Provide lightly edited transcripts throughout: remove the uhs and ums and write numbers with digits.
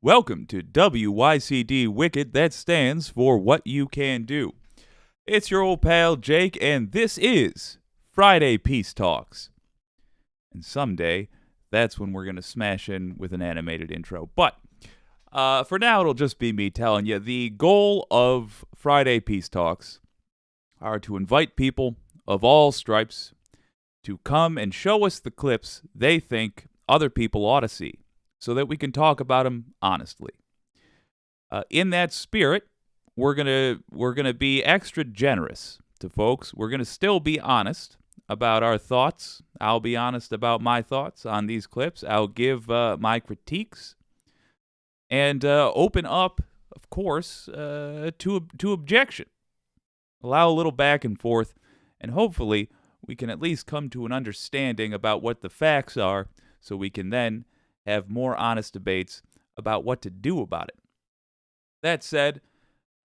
Welcome to WYCD Wicked, that stands for What You Can Do. It's your old pal Jake, and this is Friday Peace Talks. And someday, that's when we're going to smash in with an animated intro. But for now, it'll just be me telling you the goal of Friday Peace Talks are to invite people of all stripes to come and show us the clips they think other people ought to see, so that we can talk about them honestly. In that spirit, we're gonna be extra generous to folks. We're gonna still be honest about our thoughts. I'll be honest about my thoughts on these clips. I'll give my critiques and open up, of course, to objection. Allow a little back and forth, and hopefully we can at least come to an understanding about what the facts are, so we can then have more honest debates about what to do about it. That said,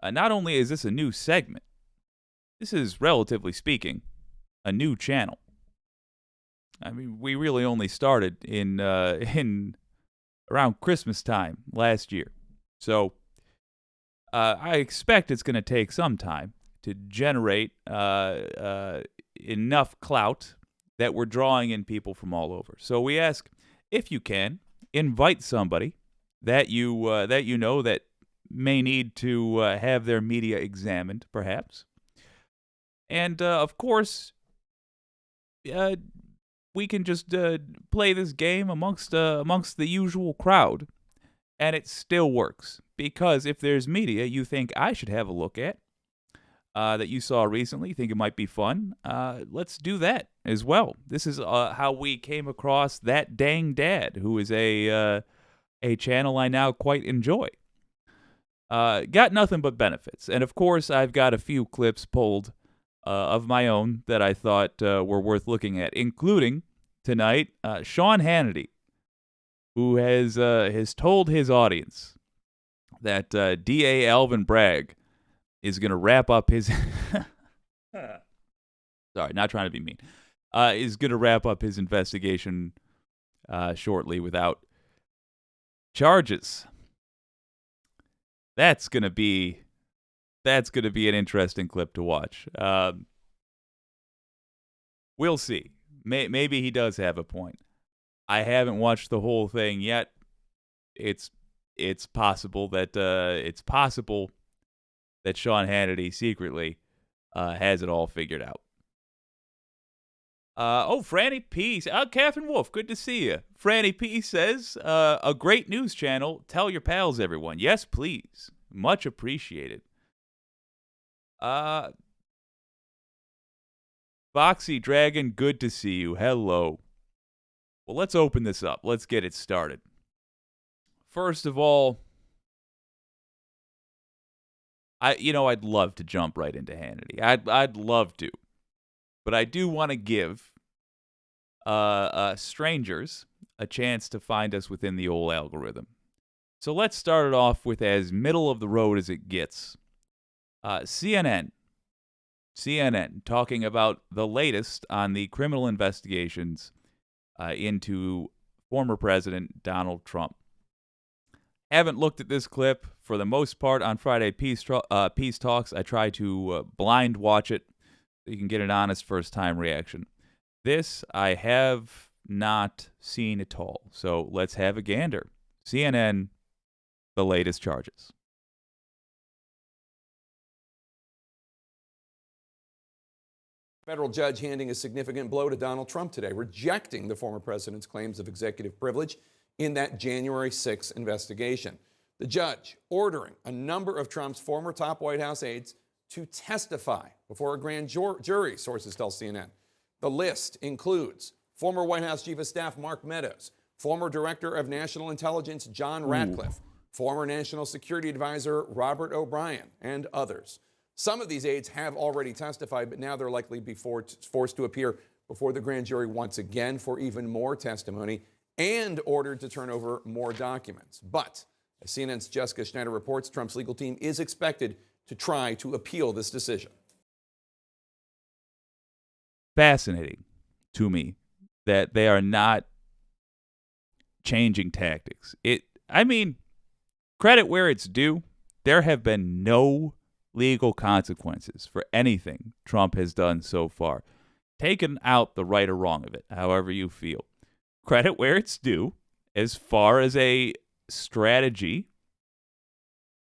not only is this a new segment, this is, relatively speaking, a new channel. I mean, we really only started in around Christmas time last year. So I expect it's going to take some time to generate enough clout that we're drawing in people from all over. So we ask, if you can, invite somebody that you know that may need to have their media examined, perhaps. And of course, we can just play this game amongst the usual crowd, and it still works. Because if there's media you think I should have a look at, that you saw recently, think it might be fun, let's do that as well. This is how we came across That Dang Dad, who is a channel I now quite enjoy. Got nothing but benefits. And of course, I've got a few clips pulled of my own that I thought were worth looking at, including tonight Sean Hannity, who has told his audience that D.A. Alvin Bragg is going to wrap up his... Sorry, not trying to be mean. Is going to wrap up his investigation shortly without charges. That's going to be an interesting clip to watch. We'll see. Maybe he does have a point. I haven't watched the whole thing yet. It's possible that Sean Hannity secretly has it all figured out. Franny P. Catherine Wolf, good to see you. Franny P. says, a great news channel. Tell your pals, everyone. Yes, please. Much appreciated. Foxy Dragon, good to see you. Hello. Well, let's open this up. Let's get it started. First of all, I'd love to jump right into Hannity. I'd love to. But I do want to give strangers a chance to find us within the old algorithm. So let's start it off with as middle of the road as it gets. CNN talking about the latest on the criminal investigations into former President Donald Trump. Haven't looked at this clip for the most part on Friday Peace Talks. I try to blind watch it so you can get an honest first-time reaction. This I have not seen at all, so let's have a gander. CNN, the latest charges. Federal judge handing a significant blow to Donald Trump today, rejecting the former president's claims of executive privilege in that January 6th investigation. The judge ordering a number of Trump's former top White House aides to testify before a grand jury, sources tell CNN. The list includes former White House Chief of Staff Mark Meadows, former Director of National Intelligence John Ratcliffe, former National Security Advisor Robert O'Brien, and others. Some of these aides have already testified, but now they're likely to be forced to appear before the grand jury once again for even more testimony and ordered to turn over more documents. But as CNN's Jessica Schneider reports, Trump's legal team is expected to try to appeal this decision. Fascinating to me that they are not changing tactics. credit where it's due. There have been no legal consequences for anything Trump has done so far. Taken out the right or wrong of it, however you feel. Credit where it's due as far as a strategy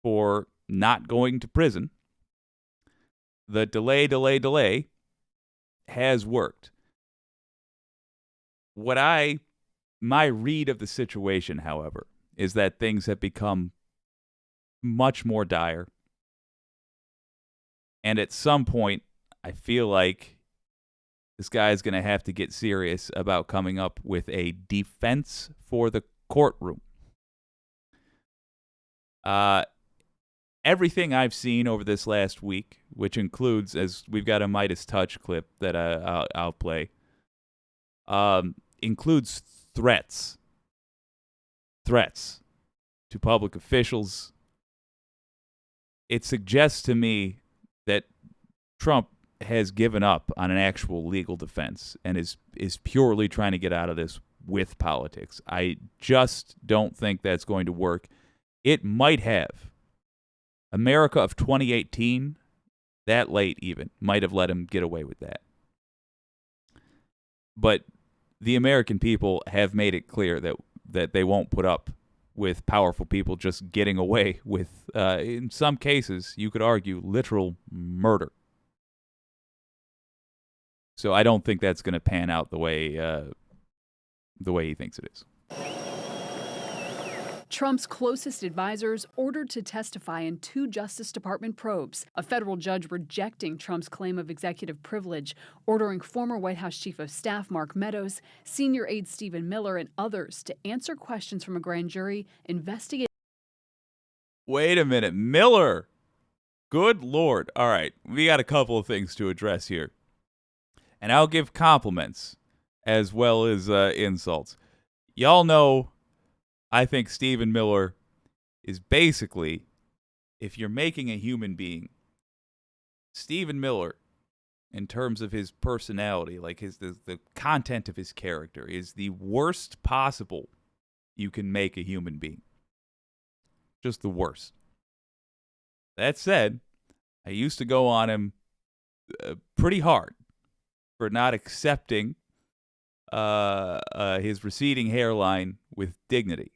for not going to prison. The delay has worked. My read of the situation, however, is that things have become much more dire. And at some point, I feel like this guy is going to have to get serious about coming up with a defense for the courtroom. Everything I've seen over this last week, which includes, as we've got a Midas Touch clip that I'll play, includes threats to public officials. It suggests to me that Trump has given up on an actual legal defense and is purely trying to get out of this with politics. I just don't think that's going to work. It might have. America of 2018, that late even, might have let him get away with that. But the American people have made it clear that they won't put up with powerful people just getting away with, in some cases, you could argue, literal murder. So I don't think that's going to pan out the way he thinks it is. Trump's closest advisors ordered to testify in 2 Justice Department probes, a federal judge rejecting Trump's claim of executive privilege, ordering former White House Chief of Staff Mark Meadows, senior aide Stephen Miller, and others to answer questions from a grand jury investigating. Wait a minute, Miller! Good Lord. All right, we got a couple of things to address here. And I'll give compliments as well as insults. Y'all know I think Stephen Miller is basically, if you're making a human being, Stephen Miller, in terms of his personality, like the content of his character, is the worst possible you can make a human being. Just the worst. That said, I used to go on him pretty hard for not accepting his receding hairline with dignity.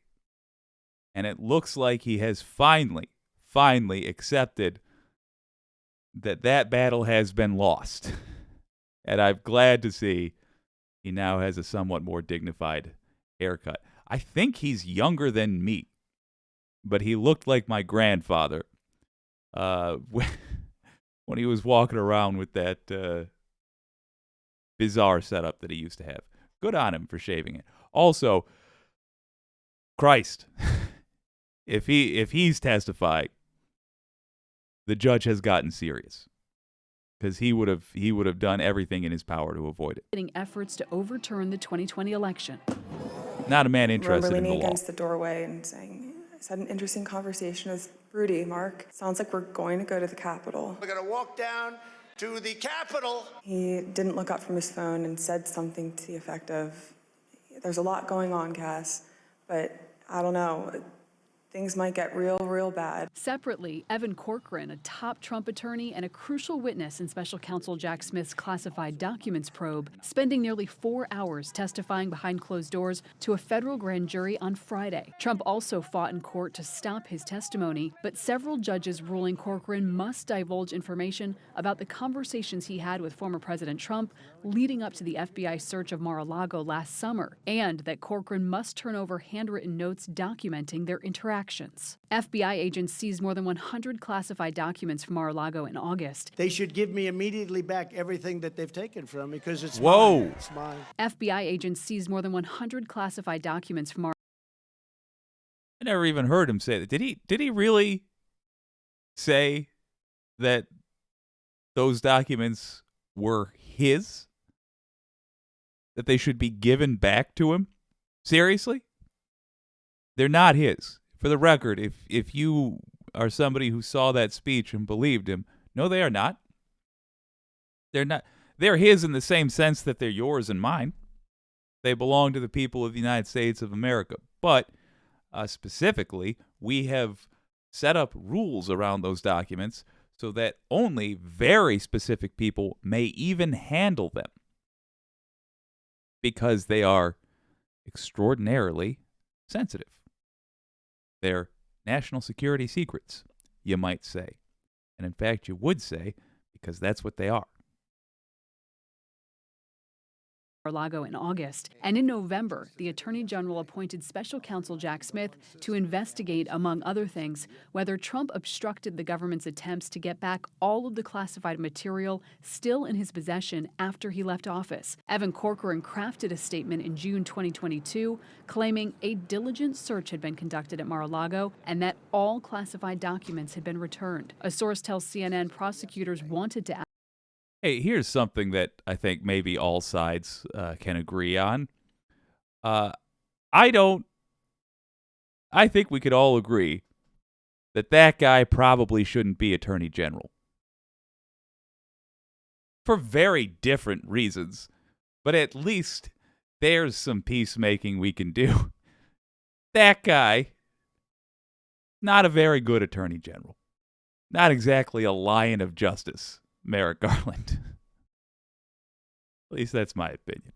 And it looks like he has finally accepted that battle has been lost. And I'm glad to see he now has a somewhat more dignified haircut. I think he's younger than me, but he looked like my grandfather when he was walking around with that bizarre setup that he used to have. Good on him for shaving it. Also, Christ, if he's testified, the judge has gotten serious, because he would have done everything in his power to avoid it. Efforts to overturn the 2020 election. Not a man interested in the law. Leaning against the doorway and saying, "I had an interesting conversation with Rudy, Mark. Sounds like we're going to go to the Capitol. We're going to walk down to the Capitol." He didn't look up from his phone and said something to the effect of, "There's a lot going on, Cass, but I don't know. Things might get real bad." Separately, Evan Corcoran, a top Trump attorney and a crucial witness in special counsel Jack Smith's classified documents probe, spending nearly 4 hours testifying behind closed doors to a federal grand jury on Friday. Trump also fought in court to stop his testimony, but several judges ruling Corcoran must divulge information about the conversations he had with former President Trump leading up to the FBI search of Mar-a-Lago last summer, and that Corcoran must turn over handwritten notes documenting their interactions. FBI agents seized more than 100 classified documents from Mar-a-Lago in August. They should give me immediately back everything that they've taken from me, because it's Whoa. mine. It's mine. FBI agents seized more than 100 classified documents from I never even heard him say that. Did he really say that those documents were his? That they should be given back to him? Seriously? They're not his. For the record, if you are somebody who saw that speech and believed him, no, they are not. They're not. They're his in the same sense that they're yours and mine. They belong to the people of the United States of America. But Specifically, we have set up rules around those documents so that only very specific people may even handle them because they are extraordinarily sensitive. They're national security secrets, you might say. And in fact, you would say, because that's what they are. Mar-a-Lago in August. And in November, the Attorney General appointed Special Counsel Jack Smith to investigate, among other things, whether Trump obstructed the government's attempts to get back all of the classified material still in his possession after he left office. Evan Corcoran crafted a statement in June 2022 claiming a diligent search had been conducted at Mar-a-Lago and that all classified documents had been returned. A source tells CNN prosecutors wanted to. Hey, here's something that I think maybe all sides can agree on. I think we could all agree that guy probably shouldn't be Attorney General. For very different reasons. But at least there's some peacemaking we can do. That guy, not a very good Attorney General. Not exactly a lion of justice. Merrick Garland. At least that's my opinion.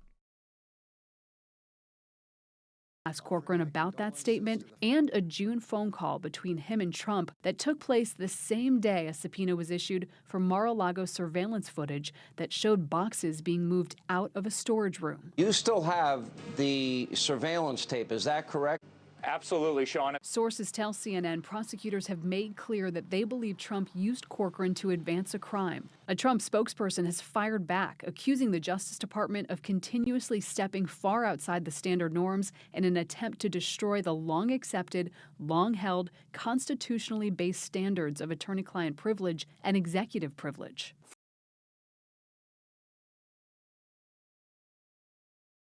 Asked Corcoran about that statement and a June phone call between him and Trump that took place the same day a subpoena was issued for Mar-a-Lago surveillance footage that showed boxes being moved out of a storage room. You still have the surveillance tape, is that correct? Absolutely, Sean. Sources tell CNN prosecutors have made clear that they believe Trump used Corcoran to advance a crime. A Trump spokesperson has fired back, accusing the Justice Department of continuously stepping far outside the standard norms in an attempt to destroy the long-accepted, long-held, constitutionally based standards of attorney-client privilege and executive privilege.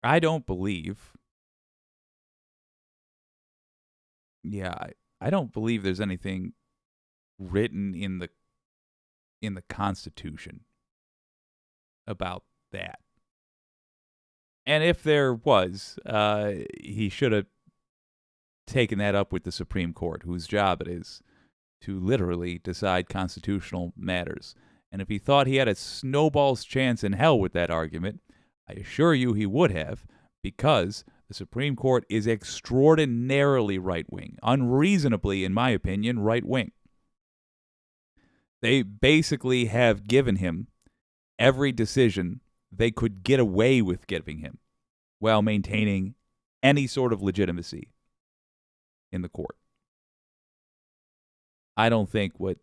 I don't believe there's anything written in the Constitution about that. And if there was, he should have taken that up with the Supreme Court, whose job it is to literally decide constitutional matters. And if he thought he had a snowball's chance in hell with that argument, I assure you he would have, because the Supreme Court is extraordinarily right-wing, unreasonably, in my opinion, right-wing. They basically have given him every decision they could get away with giving him while maintaining any sort of legitimacy in the court. I don't think what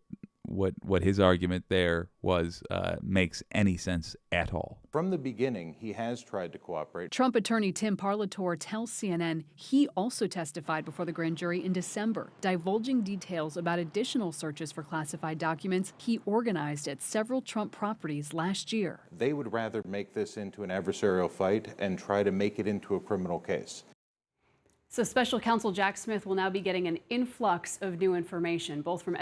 his argument there was makes any sense at all. From the beginning, he has tried to cooperate. Trump attorney Tim Parlator tells CNN he also testified before the grand jury in December, divulging details about additional searches for classified documents he organized at several Trump properties last year. They would rather make this into an adversarial fight and try to make it into a criminal case. So Special Counsel Jack Smith will now be getting an influx of new information, both from.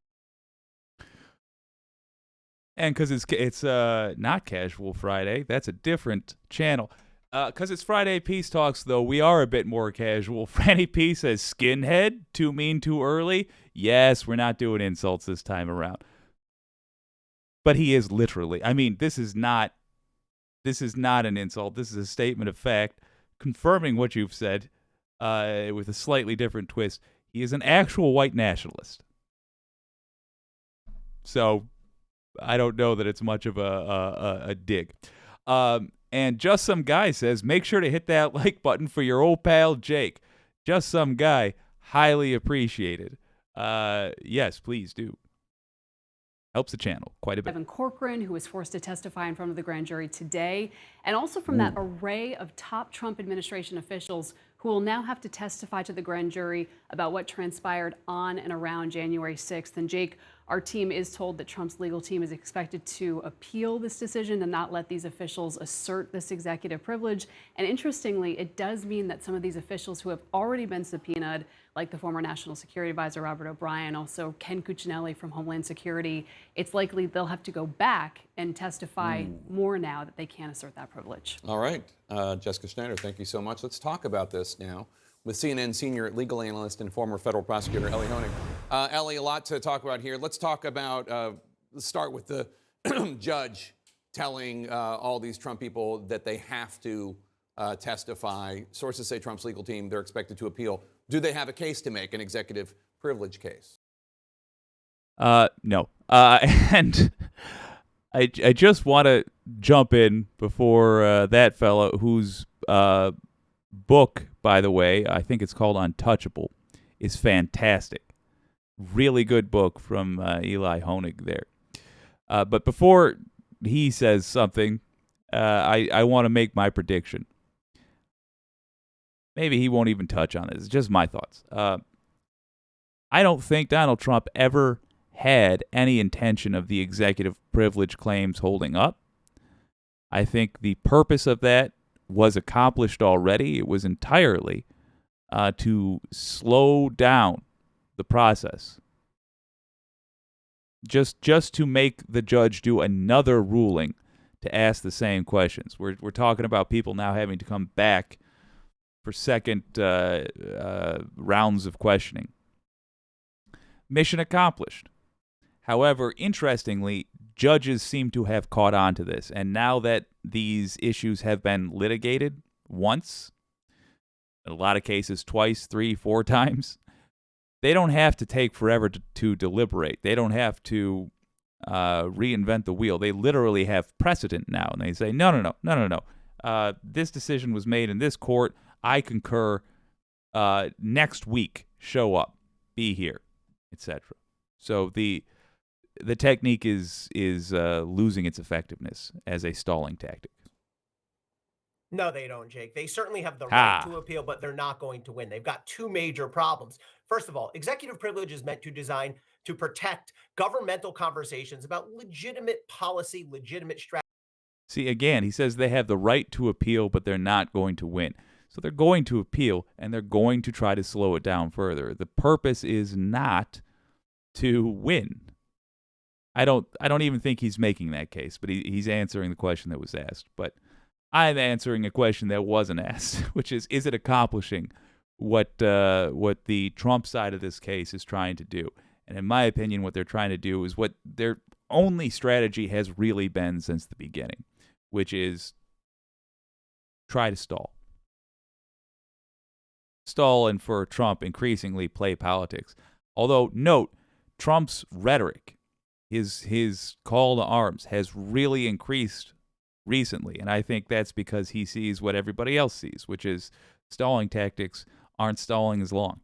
And because it's not Casual Friday, that's a different channel. Because it's Friday Peace Talks, though, we are a bit more casual. Franny P says, skinhead, too mean, too early. Yes, we're not doing insults this time around. But he is literally. I mean, this is not an insult. This is a statement of fact, confirming what you've said with a slightly different twist. He is an actual white nationalist. So I don't know that it's much of a dig. And Just Some Guy says, make sure to hit that like button for your old pal Jake. Just Some Guy, highly appreciated. Yes, please do. Helps the channel quite a bit. Evan Corcoran, who was forced to testify in front of the grand jury today, and also from that array of top Trump administration officials who will now have to testify to the grand jury about what transpired on and around January 6th. And Jake, our team is told that Trump's legal team is expected to appeal this decision and not let these officials assert this executive privilege. And interestingly, it does mean that some of these officials who have already been subpoenaed, like the former National Security Advisor Robert O'Brien, also Ken Cuccinelli from Homeland Security, it's likely they'll have to go back and testify more now that they can't assert that privilege. All right. Jessica Schneider, thank you so much. Let's talk about this now. with CNN senior legal analyst and former federal prosecutor Ellie Honig. Ellie, a lot to talk about here. Let's talk about, let's start with the judge telling all these Trump people that they have to testify. Sources say Trump's legal team, they're expected to appeal. Do they have a case to make, an executive privilege case? No. And I just want to jump in before that fellow whose book, by the way, I think it's called Untouchable, is fantastic. Really good book from Eli Honig there. But before he says something, I want to make my prediction. Maybe he won't even touch on this. It's just my thoughts. I don't think Donald Trump ever had any intention of the executive privilege claims holding up. I think the purpose of that was accomplished already. It was entirely to slow down the process. Just to make the judge do another ruling to ask the same questions. We're talking about people now having to come back for second rounds of questioning. Mission accomplished. However, interestingly, judges seem to have caught on to this. And now that these issues have been litigated once, in a lot of cases twice, 3, 4 times, they don't have to take forever to deliberate. They don't have to reinvent the wheel. They literally have precedent now. And they say, no. This decision was made in this court. I concur. Next week, show up, be here, etc. So the technique is losing its effectiveness as a stalling tactic. No, they don't, Jake. They certainly have the right to appeal, but they're not going to win. They've got 2 major problems. First of all, executive privilege is meant to protect governmental conversations about legitimate policy, legitimate strategy. See, again, he says they have the right to appeal, but they're not going to win. So they're going to appeal, and they're going to try to slow it down further. The purpose is not to win. I don't even think he's making that case, but he's answering the question that was asked. But I'm answering a question that wasn't asked, which is it accomplishing what the Trump side of this case is trying to do? And in my opinion, what they're trying to do is what their only strategy has really been since the beginning, which is try to stall. Stall and for Trump increasingly play politics. Although, note, Trump's rhetoric, his call to arms has really increased recently, and I think that's because he sees what everybody else sees, which is stalling tactics aren't stalling as long.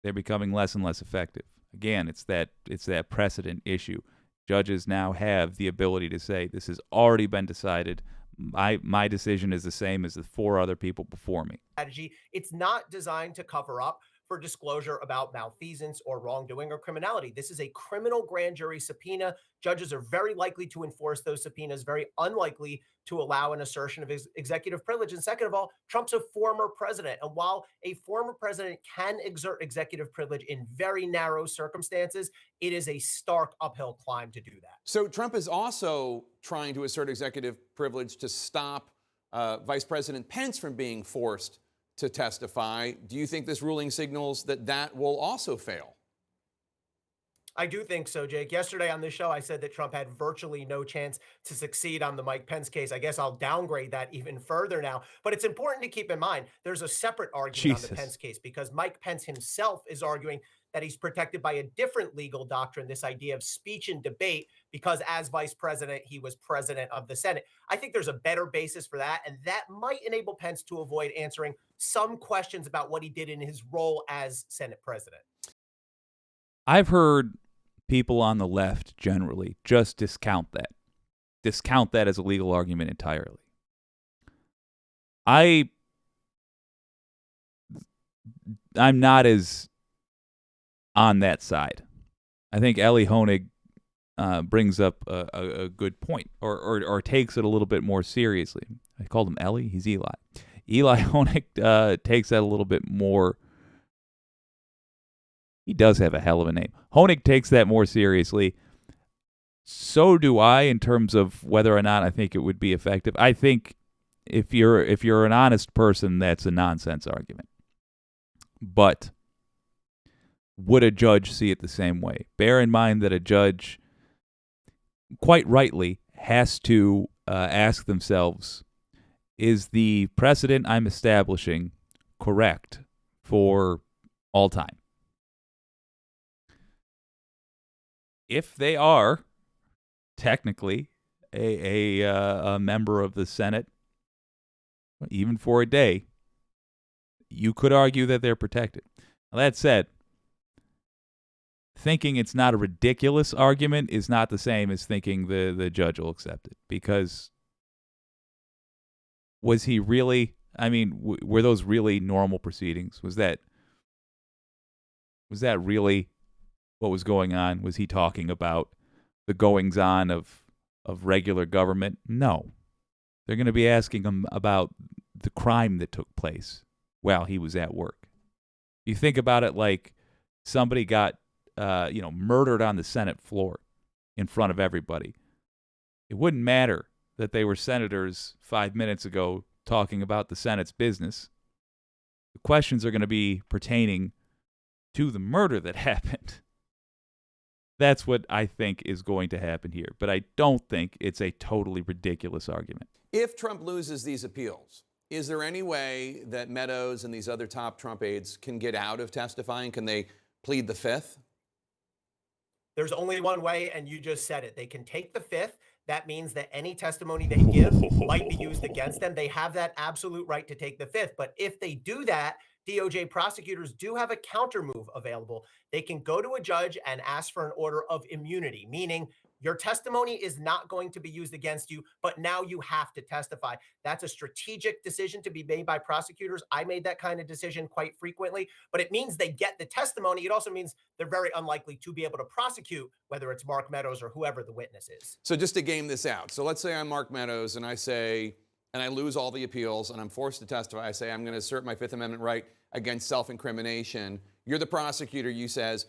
They're becoming less and less effective. Again, it's that precedent issue. Judges now have the ability to say, this has already been decided. My decision is the same as the 4 other people before me. It's not designed to cover up for disclosure about malfeasance or wrongdoing or criminality. This is a criminal grand jury subpoena. Judges are very likely to enforce those subpoenas, very unlikely to allow an assertion of executive privilege. And second of all, Trump's a former president. And while a former president can exert executive privilege in very narrow circumstances, it is a stark uphill climb to do that. So Trump is also trying to assert executive privilege to stop Vice President Pence from being forced to testify. Do you think this ruling signals that will also fail? I do think so, Jake. Yesterday on this show, I said that Trump had virtually no chance to succeed on the Mike Pence case. I guess I'll downgrade that even further now. But it's important to keep in mind, there's a separate argument on the Pence case because Mike Pence himself is arguing that he's protected by a different legal doctrine, this idea of speech and debate, because as vice president, he was president of the Senate. I think there's a better basis for that, and that might enable Pence to avoid answering some questions about what he did in his role as Senate president. I've heard people on the left generally just discount that as a legal argument entirely. I'm not as on that side. I think Ellie Honig brings up a good point, or takes it a little bit more seriously. I called him Ellie. He's Eli. Eli Honig takes that a little bit more. He does have a hell of a name. Honig takes that more seriously. So do I, in terms of whether or not I think it would be effective. I think if you're an honest person, that's a nonsense argument. But would a judge see it the same way? Bear in mind that a judge, quite rightly, has to ask themselves, is the precedent I'm establishing correct for all time? If they are technically a member of the Senate, even for a day, you could argue that they're protected. Now, that said, thinking it's not a ridiculous argument is not the same as thinking the judge will accept it. Because was he really, I mean, were those really normal proceedings? Was that really what was going on? Was he talking about the goings-on of regular government? No. They're going to be asking him about the crime that took place while he was at work. You think about it like somebody got murdered on the Senate floor in front of everybody. It wouldn't matter that they were senators 5 minutes ago talking about the Senate's business. The questions are going to be pertaining to the murder that happened. That's what I think is going to happen here. But I don't think it's a totally ridiculous argument. If Trump loses these appeals, is there any way that Meadows and these other top Trump aides can get out of testifying? Can they plead the fifth? There's only one way, and you just said it. They can take the fifth. That means that any testimony they give might be used against them. They have that absolute right to take the fifth. But if they do that, DOJ prosecutors do have a counter move available. They can go to a judge and ask for an order of immunity, meaning your testimony is not going to be used against you, but now you have to testify. That's a strategic decision to be made by prosecutors. I made that kind of decision quite frequently, but it means they get the testimony. It also means they're very unlikely to be able to prosecute, whether it's Mark Meadows or whoever the witness is. So just to game this out. So let's say I'm Mark Meadows and I lose all the appeals and I'm forced to testify. I say I'm going to assert my Fifth Amendment right against self-incrimination. You're the prosecutor. You says,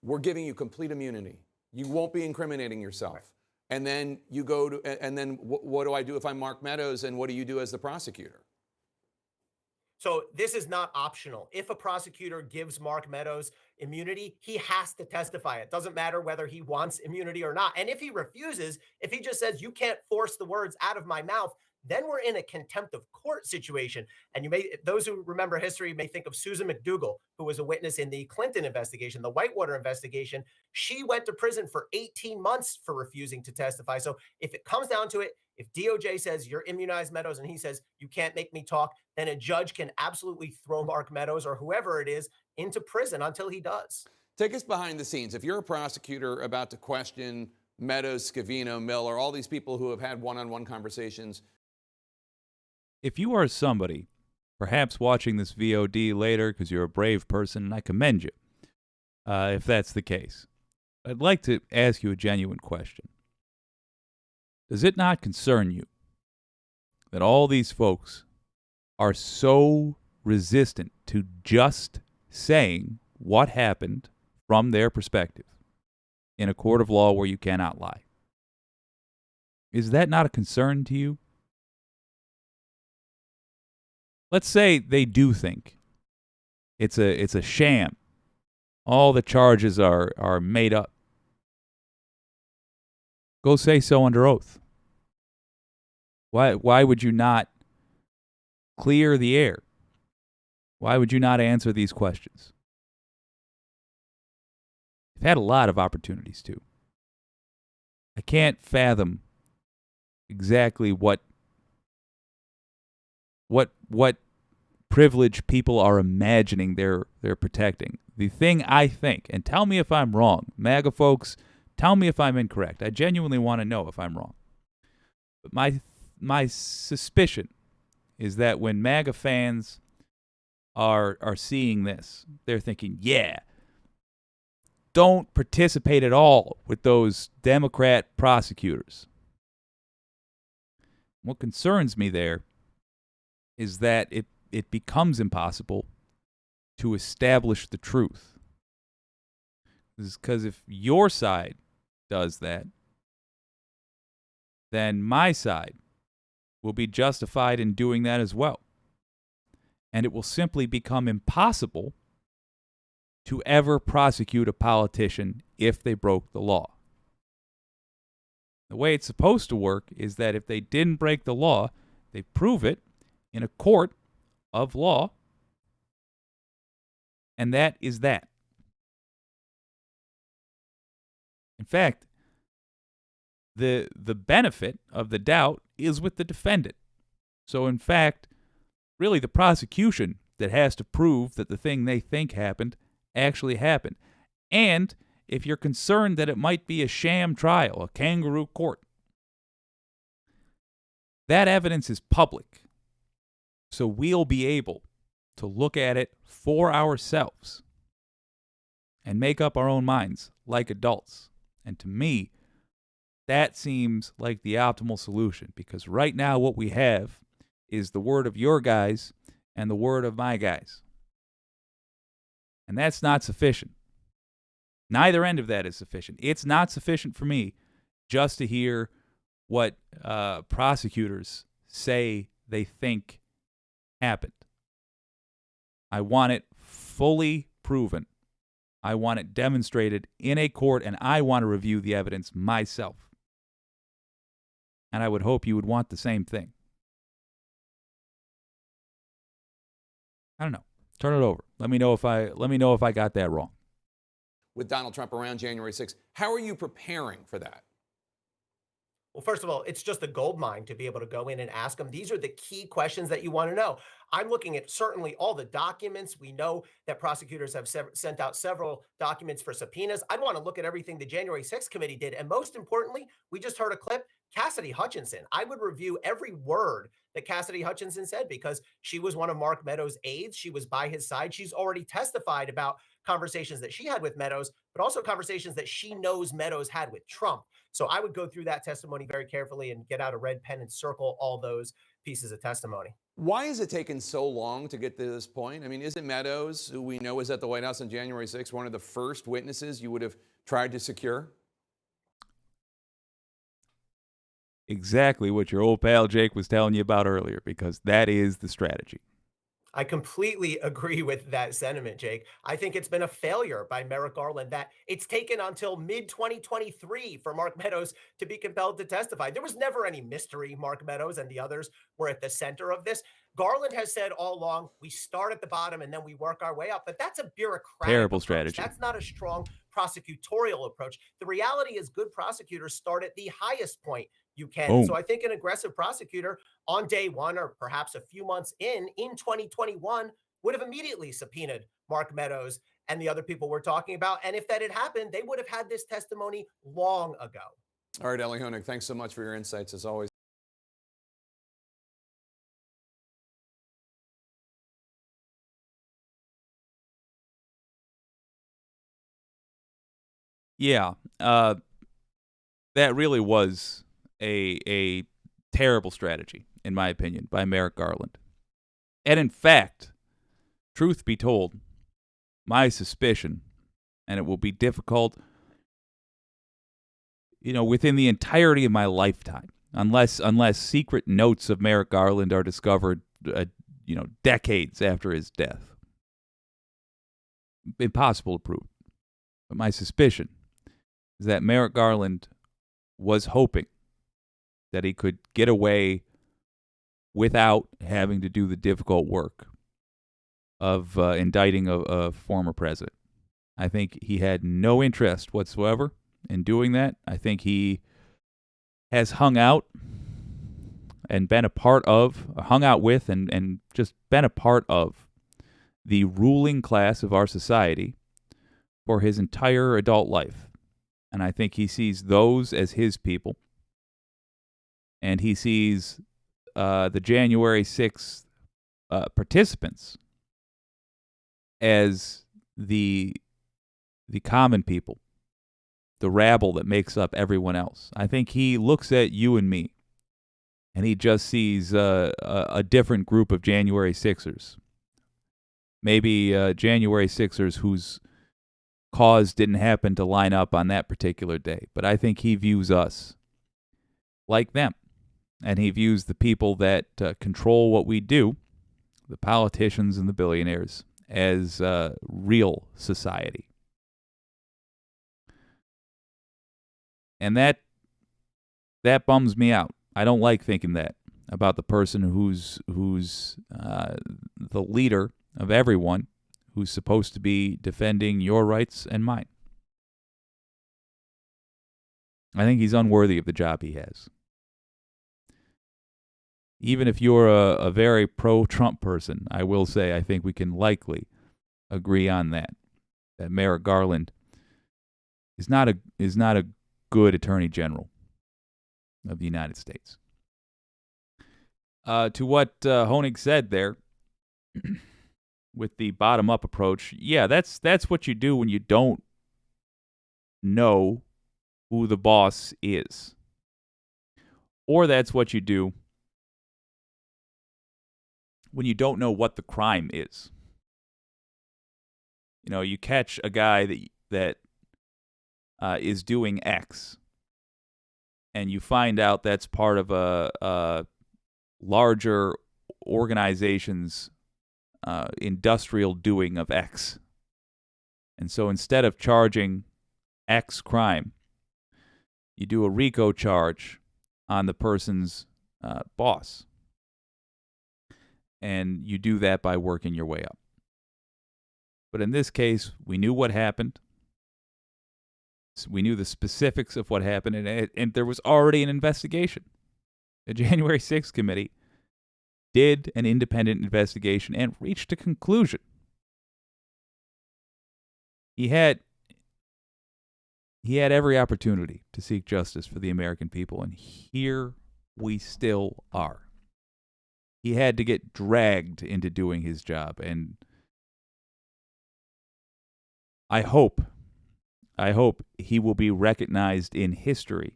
we're giving you complete immunity. You won't be incriminating yourself. Right. And then you go to, and then what do I do if I'm Mark Meadows, and what do you do as the prosecutor? So this is not optional. If a prosecutor gives Mark Meadows immunity, he has to testify. It doesn't matter whether he wants immunity or not. And if he refuses, if he just says, you can't force the words out of my mouth, then we're in a contempt of court situation. And those who remember history may think of Susan McDougal, who was a witness in the Clinton investigation, the Whitewater investigation. She went to prison for 18 months for refusing to testify. So if it comes down to it, if DOJ says you're immunized, Meadows, and he says you can't make me talk, then a judge can absolutely throw Mark Meadows or whoever it is into prison until he does. Take us behind the scenes. If you're a prosecutor about to question Meadows, Scavino, Miller, all these people who have had one-on-one conversations. If you are somebody, perhaps watching this VOD later because you're a brave person, and I commend you, if that's the case, I'd like to ask you a genuine question. Does it not concern you that all these folks are so resistant to just saying what happened from their perspective in a court of law where you cannot lie? Is that not a concern to you? Let's say they do think it's a sham. All the charges are made up. Go say so under oath. Why would you not clear the air? Why would you not answer these questions? You've had a lot of opportunities to. I can't fathom exactly what privilege people are imagining they're protecting. The thing I think, and tell me if I'm wrong, MAGA folks, tell me if I'm incorrect. I genuinely want to know if I'm wrong. But my suspicion is that when MAGA fans are seeing this, they're thinking, yeah, don't participate at all with those Democrat prosecutors. What concerns me there is that it becomes impossible to establish the truth. Because if your side does that, then my side will be justified in doing that as well. And it will simply become impossible to ever prosecute a politician if they broke the law. The way it's supposed to work is that if they didn't break the law, they prove it in a court of law, and that is that. In fact, the benefit of the doubt is with the defendant. So in fact, really the prosecution that has to prove that the thing they think happened actually happened. And if you're concerned that it might be a sham trial, a kangaroo court, that evidence is public. So we'll be able to look at it for ourselves and make up our own minds like adults. And to me, that seems like the optimal solution, because right now what we have is the word of your guys and the word of my guys. And that's not sufficient. Neither end of that is sufficient. It's not sufficient for me just to hear what prosecutors say they think happened. I want it fully proven. I want it demonstrated in a court, and I want to review the evidence myself. And I would hope you would want the same thing. I don't know. Turn it over. Let me know if I got that wrong. With Donald Trump around January 6th, how are you preparing for that? Well, first of all, it's just a gold mine to be able to go in and ask them. These are the key questions that you want to know. I'm looking at certainly all the documents. We know that prosecutors have sent out several documents for subpoenas. I'd want to look at everything the January 6th committee did. And most importantly, we just heard a clip, Cassidy Hutchinson. I would review every word that Cassidy Hutchinson said, because she was one of Mark Meadows' aides. She was by his side. She's already testified about conversations that she had with Meadows, but also conversations that she knows Meadows had with Trump. So I would go through that testimony very carefully and get out a red pen and circle all those pieces of testimony. Why has it taken so long to get to this point? I mean, isn't Meadows, who we know was at the White House on January 6th, one of the first witnesses you would have tried to secure? Exactly what your old pal Jake was telling you about earlier, because that is the strategy. I completely agree with that sentiment, Jake. I think it's been a failure by Merrick Garland that it's taken until mid-2023 for Mark Meadows to be compelled to testify. There was never any mystery. Mark Meadows and the others were at the center of this. Garland has said all along, we start at the bottom and then we work our way up. But that's a bureaucratic Terrible approach. strategy. That's not a strong prosecutorial approach. The reality is good prosecutors start at the highest point you can. Boom. So I think an aggressive prosecutor on day one, or perhaps a few months in 2021, would have immediately subpoenaed Mark Meadows and the other people we're talking about. And if that had happened, they would have had this testimony long ago. All right, Ellie Honig, thanks so much for your insights as always. Yeah, that really was a terrible strategy, in my opinion, by Merrick Garland. And in fact, truth be told, my suspicion, and it will be difficult, within the entirety of my lifetime, unless secret notes of Merrick Garland are discovered, decades after his death. Impossible to prove. But my suspicion is that Merrick Garland was hoping that he could get away without having to do the difficult work of indicting a former president. I think he had no interest whatsoever in doing that. I think he has hung out and been a part of, hung out with, and just been a part of the ruling class of our society for his entire adult life. And I think he sees those as his people. And he sees the January 6th participants as the common people, the rabble that makes up everyone else. I think he looks at you and me, and he just sees a different group of January 6ers. Maybe January 6ers whose cause didn't happen to line up on that particular day. But I think he views us like them. And he views the people that control what we do, the politicians and the billionaires, as real society. And that bums me out. I don't like thinking that about the person who's the leader of everyone, who's supposed to be defending your rights and mine. I think he's unworthy of the job he has. Even if you're a very pro-Trump person, I will say I think we can likely agree on that Merrick Garland is not a good Attorney General of the United States. To what Honig said there, with the bottom-up approach, yeah, that's what you do when you don't know who the boss is. Or that's what you do when you don't know what the crime is. You know, you catch a guy that is doing X, and you find out that's part of a larger organization's industrial doing of X. And so instead of charging X crime, you do a RICO charge on the person's boss. And you do that by working your way up. But in this case, we knew what happened. We knew the specifics of what happened, and there was already an investigation. The January 6th committee did an independent investigation and reached a conclusion. He had every opportunity to seek justice for the American people, and here we still are. He had to get dragged into doing his job, and I hope he will be recognized in history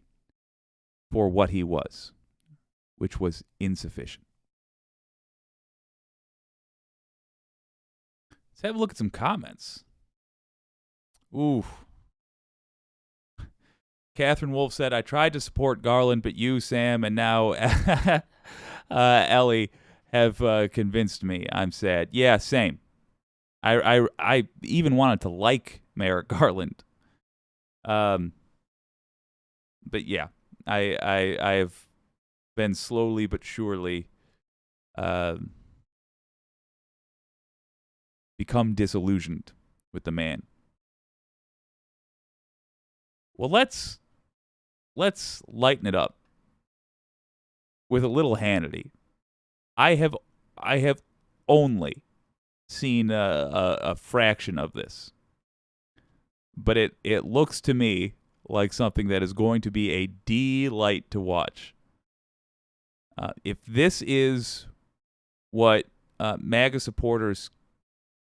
for what he was, which was insufficient. Let's have a look at some comments. Ooh. Catherine Wolf said, I tried to support Garland, but you, Sam, and now Ellie have convinced me. I'm sad. Yeah, same. I even wanted to like Merrick Garland. But yeah, I have been slowly but surely become disillusioned with the man. Well, let's lighten it up with a little Hannity. I have only seen a fraction of this, but it looks to me like something that is going to be a delight to watch. If this is what MAGA supporters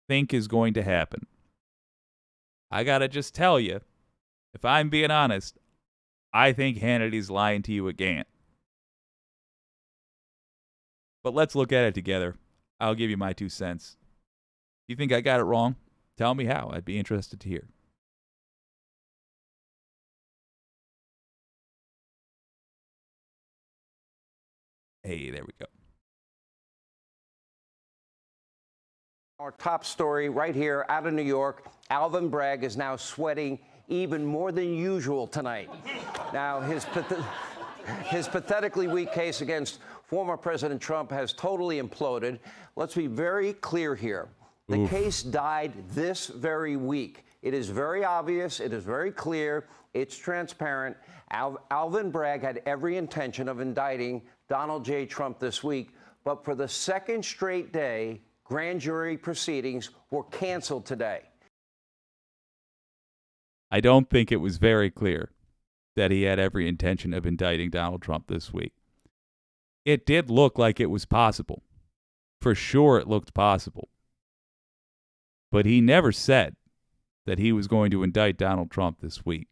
think is going to happen, I gotta just tell you, if I'm being honest, I think Hannity's lying to you again. But let's look at it together. I'll give you my 2 cents. If you think I got it wrong, tell me how. I'd be interested to hear. Hey, there we go. Our top story right here out of New York. Alvin Bragg is now sweating even more than usual tonight. Now, his pathetically weak case against former President Trump has totally imploded. Let's be very clear here. The case died this very week. It is very obvious. It is very clear. It's transparent. Alvin Bragg had every intention of indicting Donald J. Trump this week, but for the second straight day, grand jury proceedings were canceled today. I don't think it was very clear that he had every intention of indicting Donald Trump this week. It did look like it was possible. For sure it looked possible. But he never said that he was going to indict Donald Trump this week.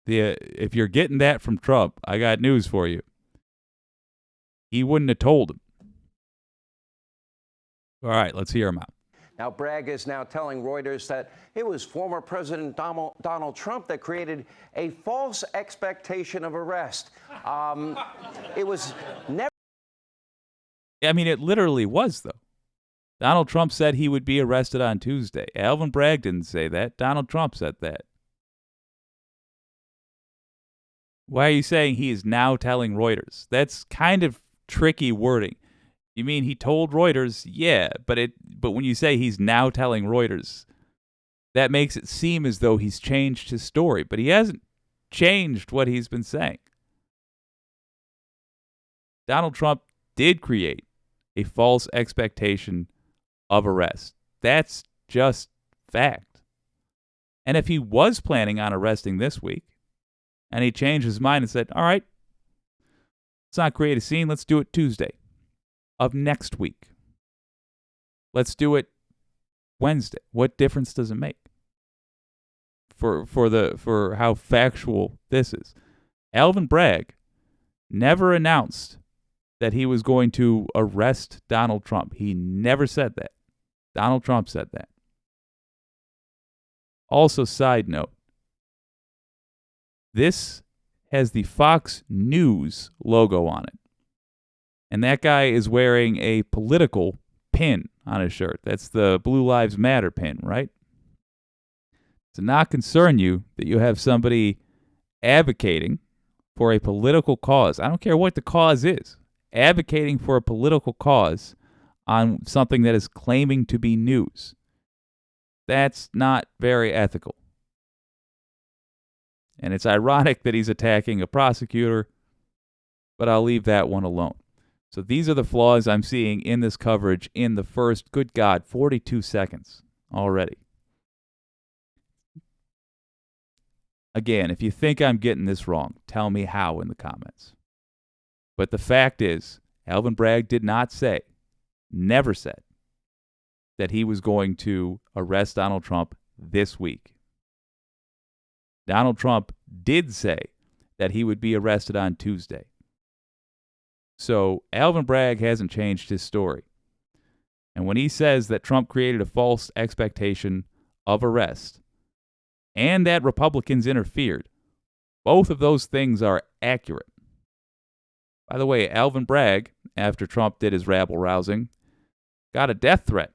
If you're getting that from Trump, I got news for you. He wouldn't have told him. All right, let's hear him out. Now, Bragg is now telling Reuters that it was former President Donald Trump that created a false expectation of arrest. It was never. I mean, it literally was, though. Donald Trump said he would be arrested on Tuesday. Alvin Bragg didn't say that. Donald Trump said that. Why are you saying he is now telling Reuters? That's kind of tricky wording. You mean he told Reuters? Yeah, but when you say he's now telling Reuters, that makes it seem as though he's changed his story, but he hasn't changed what he's been saying. Donald Trump did create a false expectation of arrest. That's just fact. And if he was planning on arresting this week, and he changed his mind and said, all right, let's not create a scene, let's do it Tuesday of next week. Let's do it Wednesday. What difference does it make for how factual this is? Alvin Bragg never announced that he was going to arrest Donald Trump. He never said that. Donald Trump said that. Also, side note, this has the Fox News logo on it. And that guy is wearing a political pin on his shirt. That's the Blue Lives Matter pin, right? To not concern you that you have somebody advocating for a political cause. I don't care what the cause is. Advocating for a political cause on something that is claiming to be news. That's not very ethical. And it's ironic that he's attacking a prosecutor, but I'll leave that one alone. So these are the flaws I'm seeing in this coverage in the first, good God, 42 seconds already. Again, if you think I'm getting this wrong, tell me how in the comments. But the fact is, Alvin Bragg did not say, never said, that he was going to arrest Donald Trump this week. Donald Trump did say that he would be arrested on Tuesday. So Alvin Bragg hasn't changed his story. And when he says that Trump created a false expectation of arrest and that Republicans interfered, both of those things are accurate. By the way, Alvin Bragg, after Trump did his rabble-rousing, got a death threat.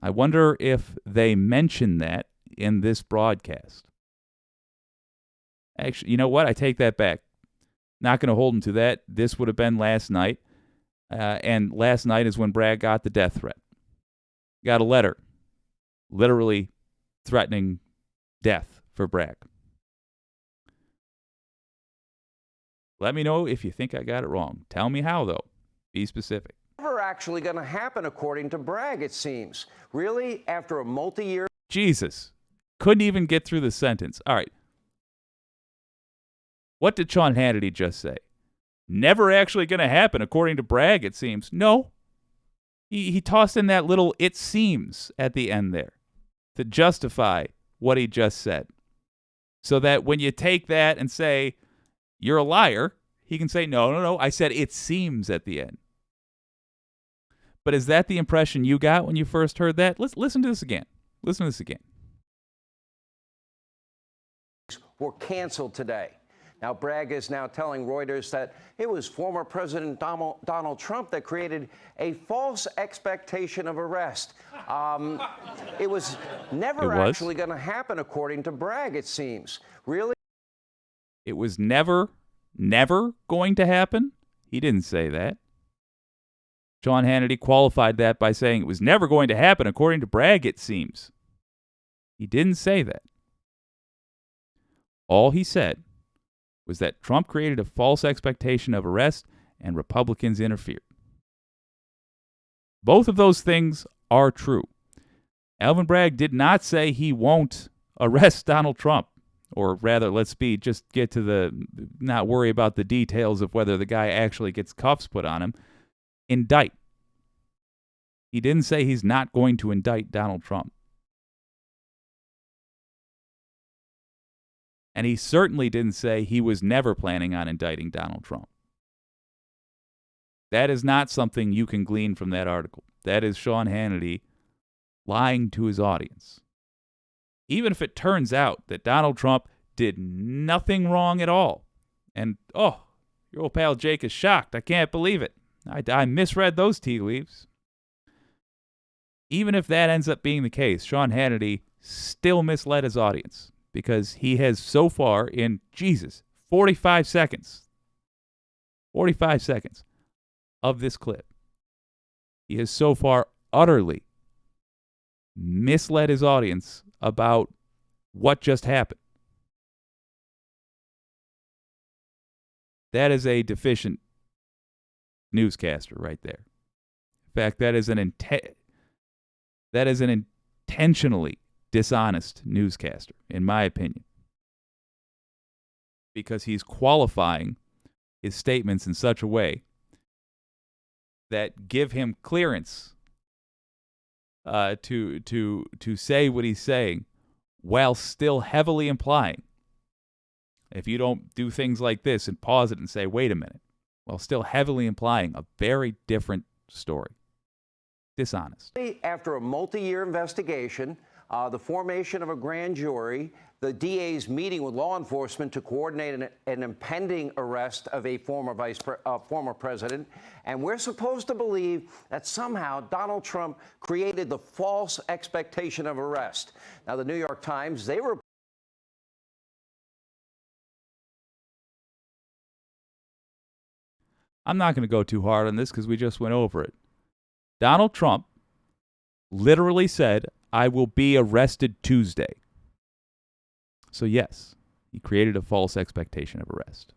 I wonder if they mention that in this broadcast. Actually, you know what? I take that back. Not going to hold him to that. This would have been last night. And last night is when Bragg got the death threat. Got a letter, literally threatening death for Bragg. Let me know if you think I got it wrong. Tell me how, though. Be specific. Never actually going to happen, according to Bragg, it seems. Really, after a multi-year... Jesus. Couldn't even get through the sentence. All right. What did Sean Hannity just say? Never actually going to happen, according to Bragg, it seems. No. He tossed in that little "it seems" at the end there to justify what he just said. So that when you take that and say, you're a liar, he can say, no, I said "it seems" at the end. But is that the impression you got when you first heard that? Let's listen to this again. Listen to this again. Were canceled today. Now, Bragg is now telling Reuters that it was former President Donald Trump that created a false expectation of arrest. It was never actually going to happen, according to Bragg, it seems. Really? It was never going to happen? He didn't say that. Sean Hannity qualified that by saying it was never going to happen, according to Bragg, it seems. He didn't say that. All he said was that Trump created a false expectation of arrest and Republicans interfered. Both of those things are true. Alvin Bragg did not say he won't arrest Donald Trump. Or rather, just get to not worry about the details of whether the guy actually gets cuffs put on him. Indict. He didn't say he's not going to indict Donald Trump. And he certainly didn't say he was never planning on indicting Donald Trump. That is not something you can glean from that article. That is Sean Hannity lying to his audience. Even if it turns out that Donald Trump did nothing wrong at all, and, your old pal Jake is shocked. I can't believe it. I misread those tea leaves. even if that ends up being the case, Sean Hannity still misled his audience because he has so far in, 45 seconds of this clip, he has so far utterly misled his audience about what just happened. That is a deficient newscaster right there. In fact, that is an intentionally dishonest newscaster, in my opinion, because he's qualifying his statements in such a way that give him clearance to say what he's saying, while still heavily implying, if you don't do things like this and pause it and say, wait a minute, while still heavily implying a very different story. Dishonest. After a multi-year investigation, the formation of a grand jury, the DA's meeting with law enforcement to coordinate an impending arrest of a former president, and we're supposed to believe that somehow Donald Trump created the false expectation of arrest. Now, the New York Times, they were I'm not going to go too hard on this because we just went over it. Donald Trump literally said, I will be arrested Tuesday. So yes, he created a false expectation of arrest.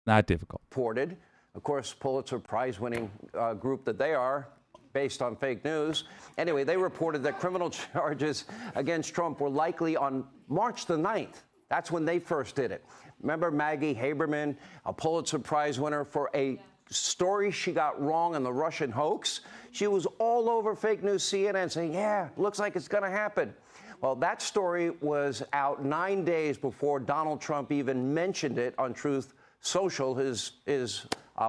Not difficult. reported, of course, Pulitzer Prize-winning group that they are, based on fake news. Anyway, they reported that criminal charges against Trump were likely on March the 9th. That's when they first did it. Remember Maggie Haberman, a Pulitzer Prize winner for a story she got wrong on the Russian hoax? She was all over fake news CNN saying, yeah, looks like it's going to happen. Well, that story was out 9 days before Donald Trump even mentioned it on Truth Social, his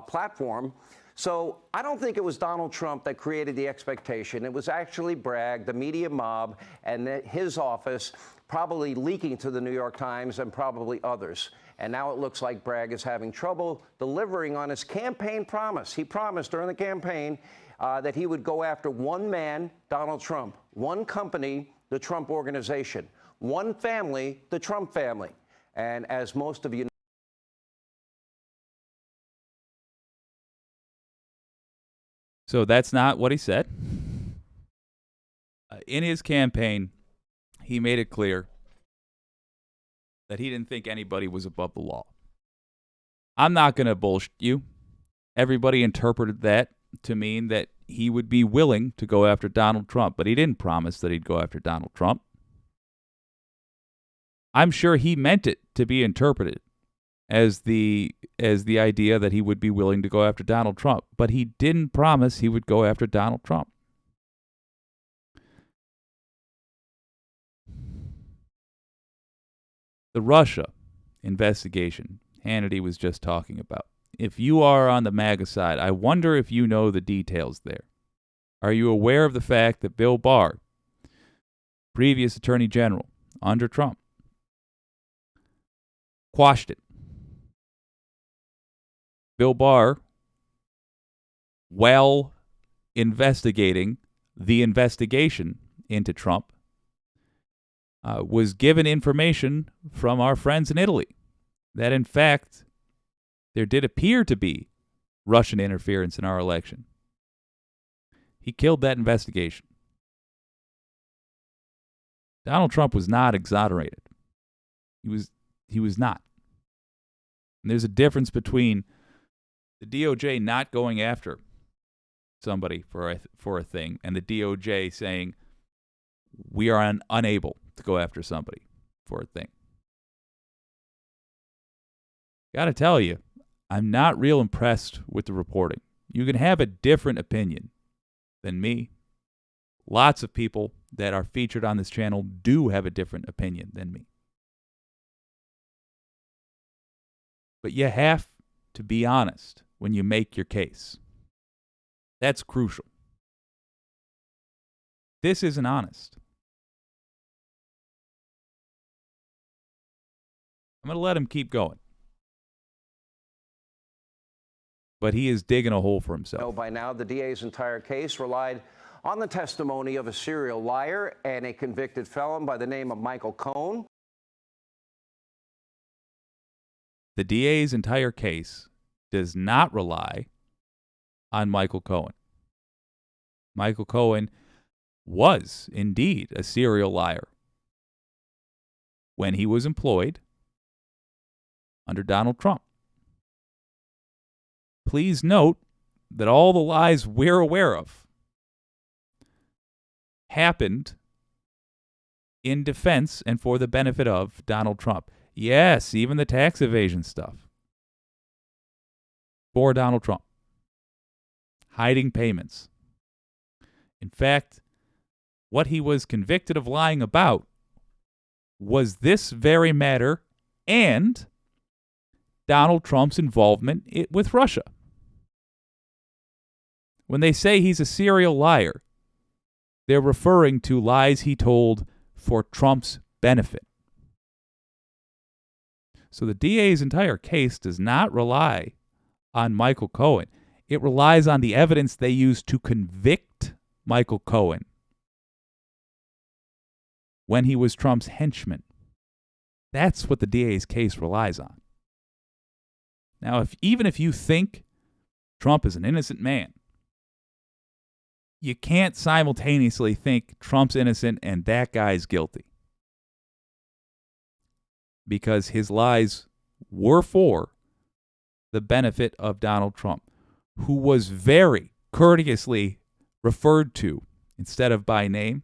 platform. So I don't think it was Donald Trump that created the expectation. It was actually Bragg, the media mob, and his office probably leaking to the New York Times and probably others. And now it looks like Bragg is having trouble delivering on his campaign promise. He promised during the campaign that he would go after one man, Donald Trump, one company, the Trump Organization, one family, the Trump family. And as most of you know, So that's not what he said. In his campaign, he made it clear that he didn't think anybody was above the law. I'm not going to bullshit you. Everybody interpreted that to mean that he would be willing to go after Donald Trump, but he didn't promise that he'd go after Donald Trump. I'm sure he meant it to be interpreted as the idea that he would be willing to go after Donald Trump, but he didn't promise he would go after Donald Trump. The Russia investigation Hannity was just talking about. If you are on the MAGA side, I wonder if you know the details there. Are you aware of the fact that Bill Barr, previous Attorney General under Trump, quashed it? Bill Barr, while investigating the investigation into Trump, was given information from our friends in Italy that, in fact, there did appear to be Russian interference in our election. He killed that investigation. Donald Trump was not exonerated. He was not. And there's a difference between the DOJ not going after somebody for a thing and the DOJ saying we are unable to go after somebody for a thing. Got to tell you, I'm not real impressed with the reporting. You can have a different opinion than me. Lots of people that are featured on this channel do have a different opinion than me. But you have to be honest when you make your case. That's crucial. This isn't honest. I'm going to let him keep going. but he is digging a hole for himself. By now, the DA's entire case relied on the testimony of a serial liar and a convicted felon by the name of Michael Cohen. The DA's entire case does not rely on Michael Cohen. Michael Cohen was indeed a serial liar when he was employed under Donald Trump. Please note that all the lies we're aware of happened in defense and for the benefit of Donald Trump. Yes, even the tax evasion stuff. For Donald Trump. Hiding payments. In fact, what he was convicted of lying about was this very matter and Donald Trump's involvement with Russia. When they say he's a serial liar, they're referring to lies he told for Trump's benefit. So the DA's entire case does not rely on Michael Cohen. It relies on the evidence they used to convict Michael Cohen when he was Trump's henchman. That's what the DA's case relies on. Now, even if you think Trump is an innocent man, you can't simultaneously think Trump's innocent and that guy's guilty. Because his lies were for the benefit of Donald Trump, who was very courteously referred to, instead of by name,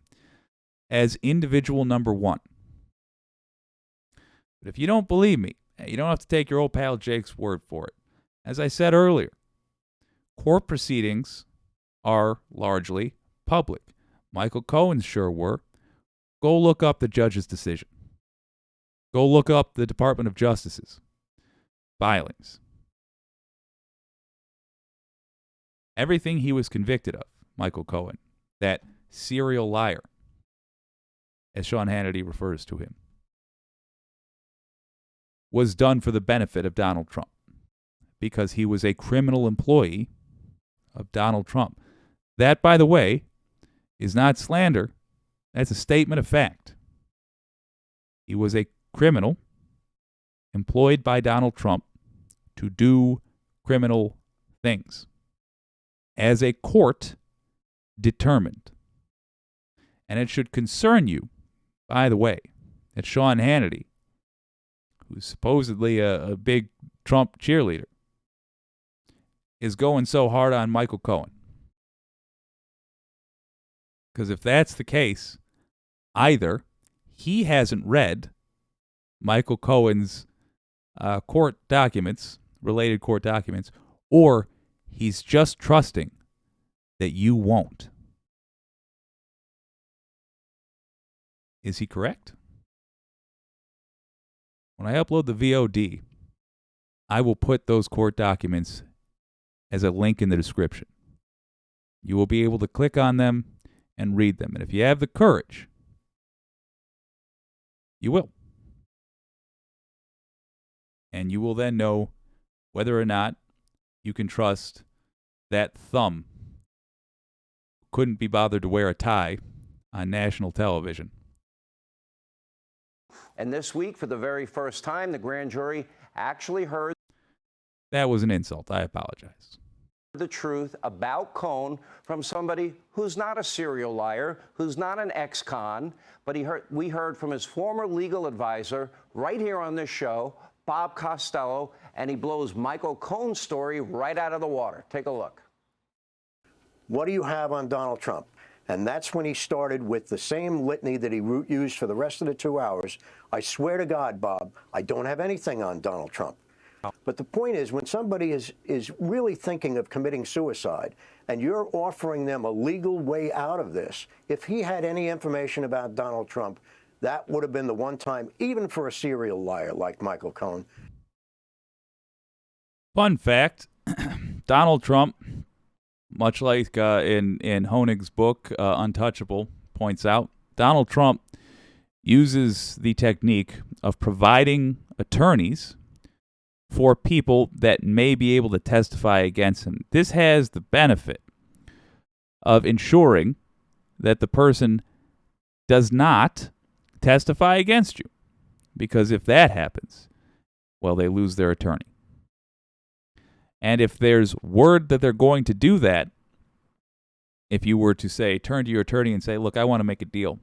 as individual number one. But if you don't believe me, you don't have to take your old pal Jake's word for it. As I said earlier, court proceedings are largely public. Michael Cohen's sure were. Go look up the judge's decision. Go look up the Department of Justice's filings. Everything he was convicted of, Michael Cohen, that serial liar, as Sean Hannity refers to him, was done for the benefit of Donald Trump because he was a criminal employee of Donald Trump. That, by the way, is not slander. That's a statement of fact. He was a criminal employed by Donald Trump to do criminal things, as a court determined. And it should concern you, by the way, that Sean Hannity, who's supposedly a big Trump cheerleader, is going so hard on Michael Cohen. Because if that's the case, either he hasn't read Michael Cohen's court documents, related court documents, or he's just trusting that you won't. Is he correct? When I upload the VOD, I will put those court documents as a link in the description. You will be able to click on them and read them. And if you have the courage, you will. And you will then know whether or not you can trust that thumb couldn't be bothered to wear a tie on national television. And this week, for the very first time, the grand jury actually heard. That was an insult. I apologize. The truth about Cohen from somebody who's not a serial liar, who's not an ex-con, but we heard from his former legal advisor right here on this show, Bob Costello, and he blows Michael Cohen's story right out of the water. Take a look. What do you have on Donald Trump? And that's when he started with the same litany that he used for the rest of the 2 hours. I swear to God, Bob, I don't have anything on Donald Trump. But the point is, when somebody is really thinking of committing suicide and you're offering them a legal way out of this, if he had any information about Donald Trump, that would have been the one time, even for a serial liar like Michael Cohen. Fun fact, Donald Trump, much like in Honig's book, Untouchable, points out, Donald Trump uses the technique of providing attorneys for people that may be able to testify against him. This has the benefit of ensuring that the person does not testify against you. Because if that happens, well, they lose their attorney. And if there's word that they're going to do that, if you were to say, turn to your attorney and say, look, I want to make a deal.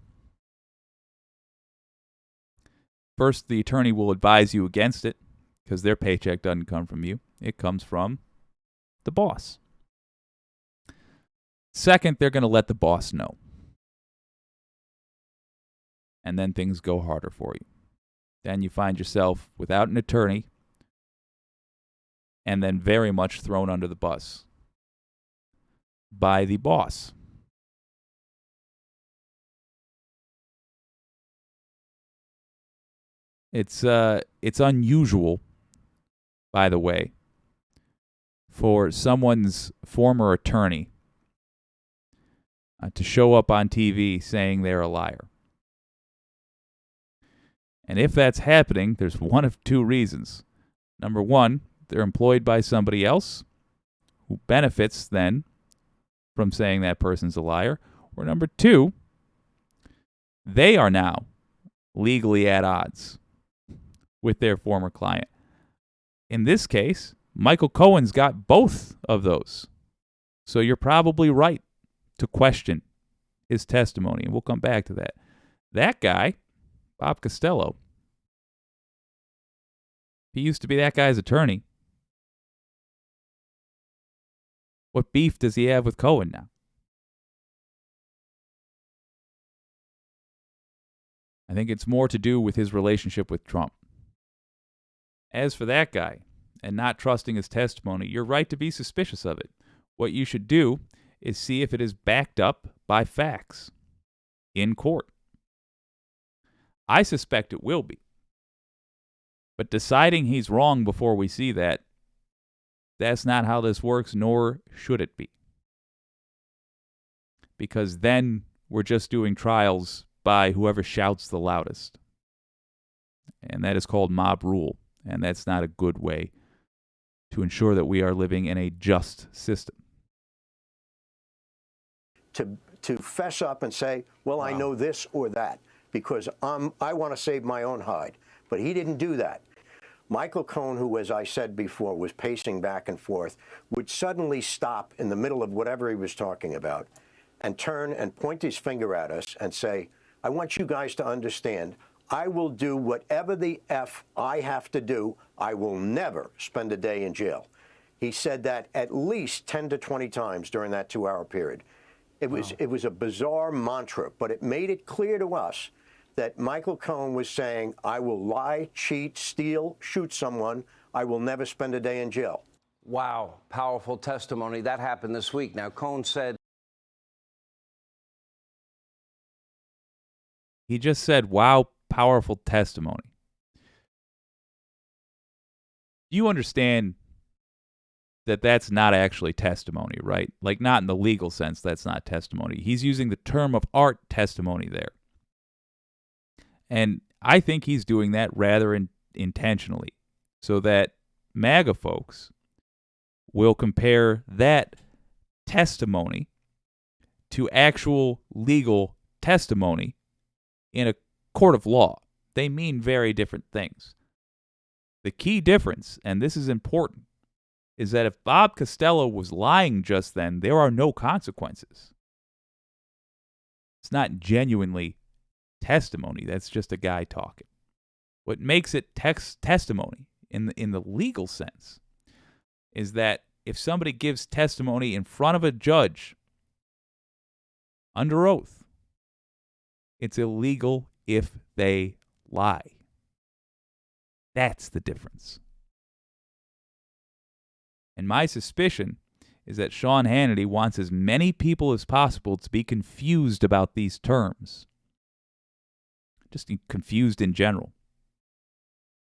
First, the attorney will advise you against it because their paycheck doesn't come from you. It comes from the boss. Second, they're going to let the boss know. And then things go harder for you. Then you find yourself without an attorney and then very much thrown under the bus by the boss. It's unusual, by the way, for someone's former attorney to show up on TV saying they're a liar. And if that's happening, there's one of two reasons. Number one, they're employed by somebody else who benefits then from saying that person's a liar. Or number two, they are now legally at odds with their former client. In this case, Michael Cohen's got both of those. So you're probably right to question his testimony, and we'll come back to that. That guy, Bob Costello, he used to be that guy's attorney. What beef does he have with Cohen now? I think it's more to do with his relationship with Trump. As for that guy, and not trusting his testimony, you're right to be suspicious of it. What you should do is see if it is backed up by facts in court. I suspect it will be. But deciding he's wrong before we see that, that's not how this works, nor should it be. Because then we're just doing trials by whoever shouts the loudest. And that is called mob rule. And that's not a good way to ensure that we are living in a just system. To fess up and say, well, I know this or that, because I want to save my own hide. But he didn't do that. Michael Cohen, who, as I said before, was pacing back and forth, would suddenly stop in the middle of whatever he was talking about and turn and point his finger at us and say, I want you guys to understand, I will do whatever the F I have to do. I will never spend a day in jail. He said that at least 10 to 20 times during that 2-hour period. It was a bizarre mantra, but it made it clear to us that Michael Cohen was saying, I will lie, cheat, steal, shoot someone. I will never spend a day in jail. Wow, powerful testimony. That happened this week. Now, Cohen said, He just said, wow, powerful testimony. Do you understand that that's not actually testimony, right? Like, not in the legal sense, that's not testimony. He's using the term of art testimony there. And I think he's doing that rather intentionally so that MAGA folks will compare that testimony to actual legal testimony in a court of law. They mean very different things. The key difference, and this is important, is that if Bob Costello was lying just then, there are no consequences. It's not genuinely testimony. That's just a guy talking. What makes it testimony in the legal sense is that if somebody gives testimony in front of a judge under oath, it's illegal if they lie. That's the difference. And my suspicion is that Sean Hannity wants as many people as possible to be confused about these terms. Just confused in general.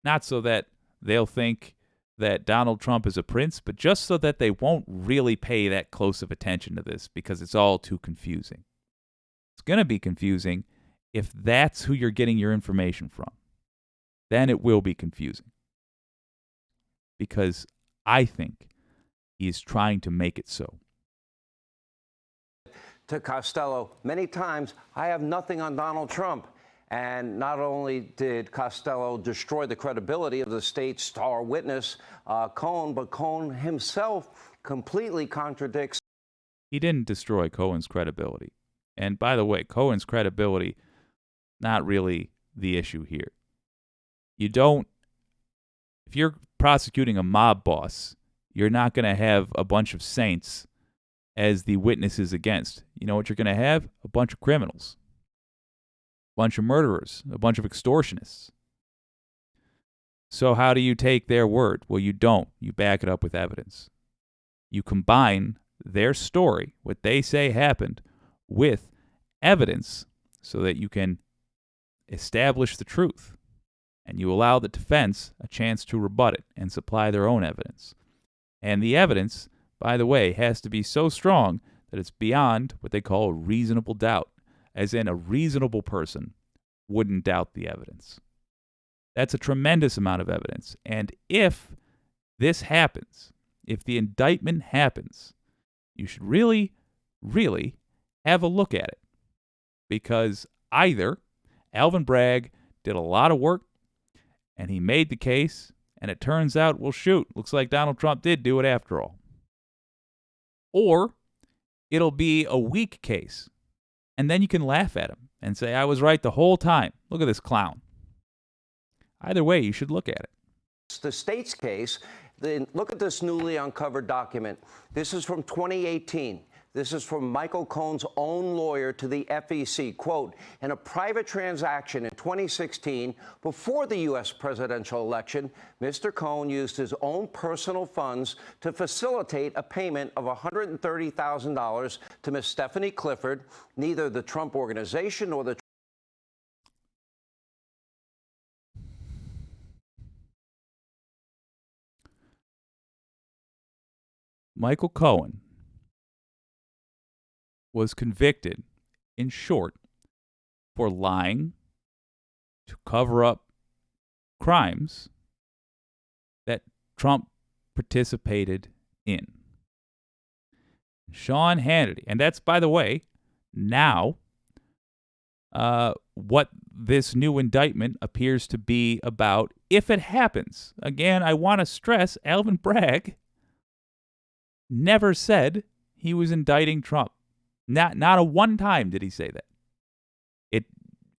Not so that they'll think that Donald Trump is a prince, but just so that they won't really pay that close of attention to this because it's all too confusing. It's going to be confusing if that's who you're getting your information from. Then it will be confusing. because I think he is trying to make it so. To Costello many times, I have nothing on Donald Trump. And not only did Costello destroy the credibility of the state's star witness, Cohen, but Cohen himself completely contradicts. He didn't destroy Cohen's credibility. And by the way, Cohen's credibility, not really the issue here. You don't, if you're prosecuting a mob boss, you're not going to have a bunch of saints as the witnesses against. You know what you're going to have? A bunch of criminals, a bunch of murderers, a bunch of extortionists. So how do you take their word? Well, you don't. You back it up with evidence. You combine their story, what they say happened, with evidence so that you can establish the truth. And you allow the defense a chance to rebut it and supply their own evidence. And the evidence, by the way, has to be so strong that it's beyond what they call reasonable doubt, as in a reasonable person wouldn't doubt the evidence. That's a tremendous amount of evidence. And if this happens, if the indictment happens, you should really, really have a look at it. Because either Alvin Bragg did a lot of work and he made the case, and it turns out, well, shoot, looks like Donald Trump did do it after all. Or it'll be a weak case, and then you can laugh at him and say, I was right the whole time. Look at this clown. Either way, you should look at it. It's the state's case. Look at this newly uncovered document. This is from 2018. This is from Michael Cohen's own lawyer to the FEC. Quote, in a private transaction in 2016, before the U.S. presidential election, Mr. Cohen used his own personal funds to facilitate a payment of $130,000 to Ms. Stephanie Clifford. Neither the Trump Organization nor the Michael Cohen was convicted, in short, for lying to cover up crimes that Trump participated in. Sean Hannity, and that's, by the way, now what this new indictment appears to be about, if it happens. Again, I want to stress, Alvin Bragg never said he was indicting Trump. Not a one time did he say that.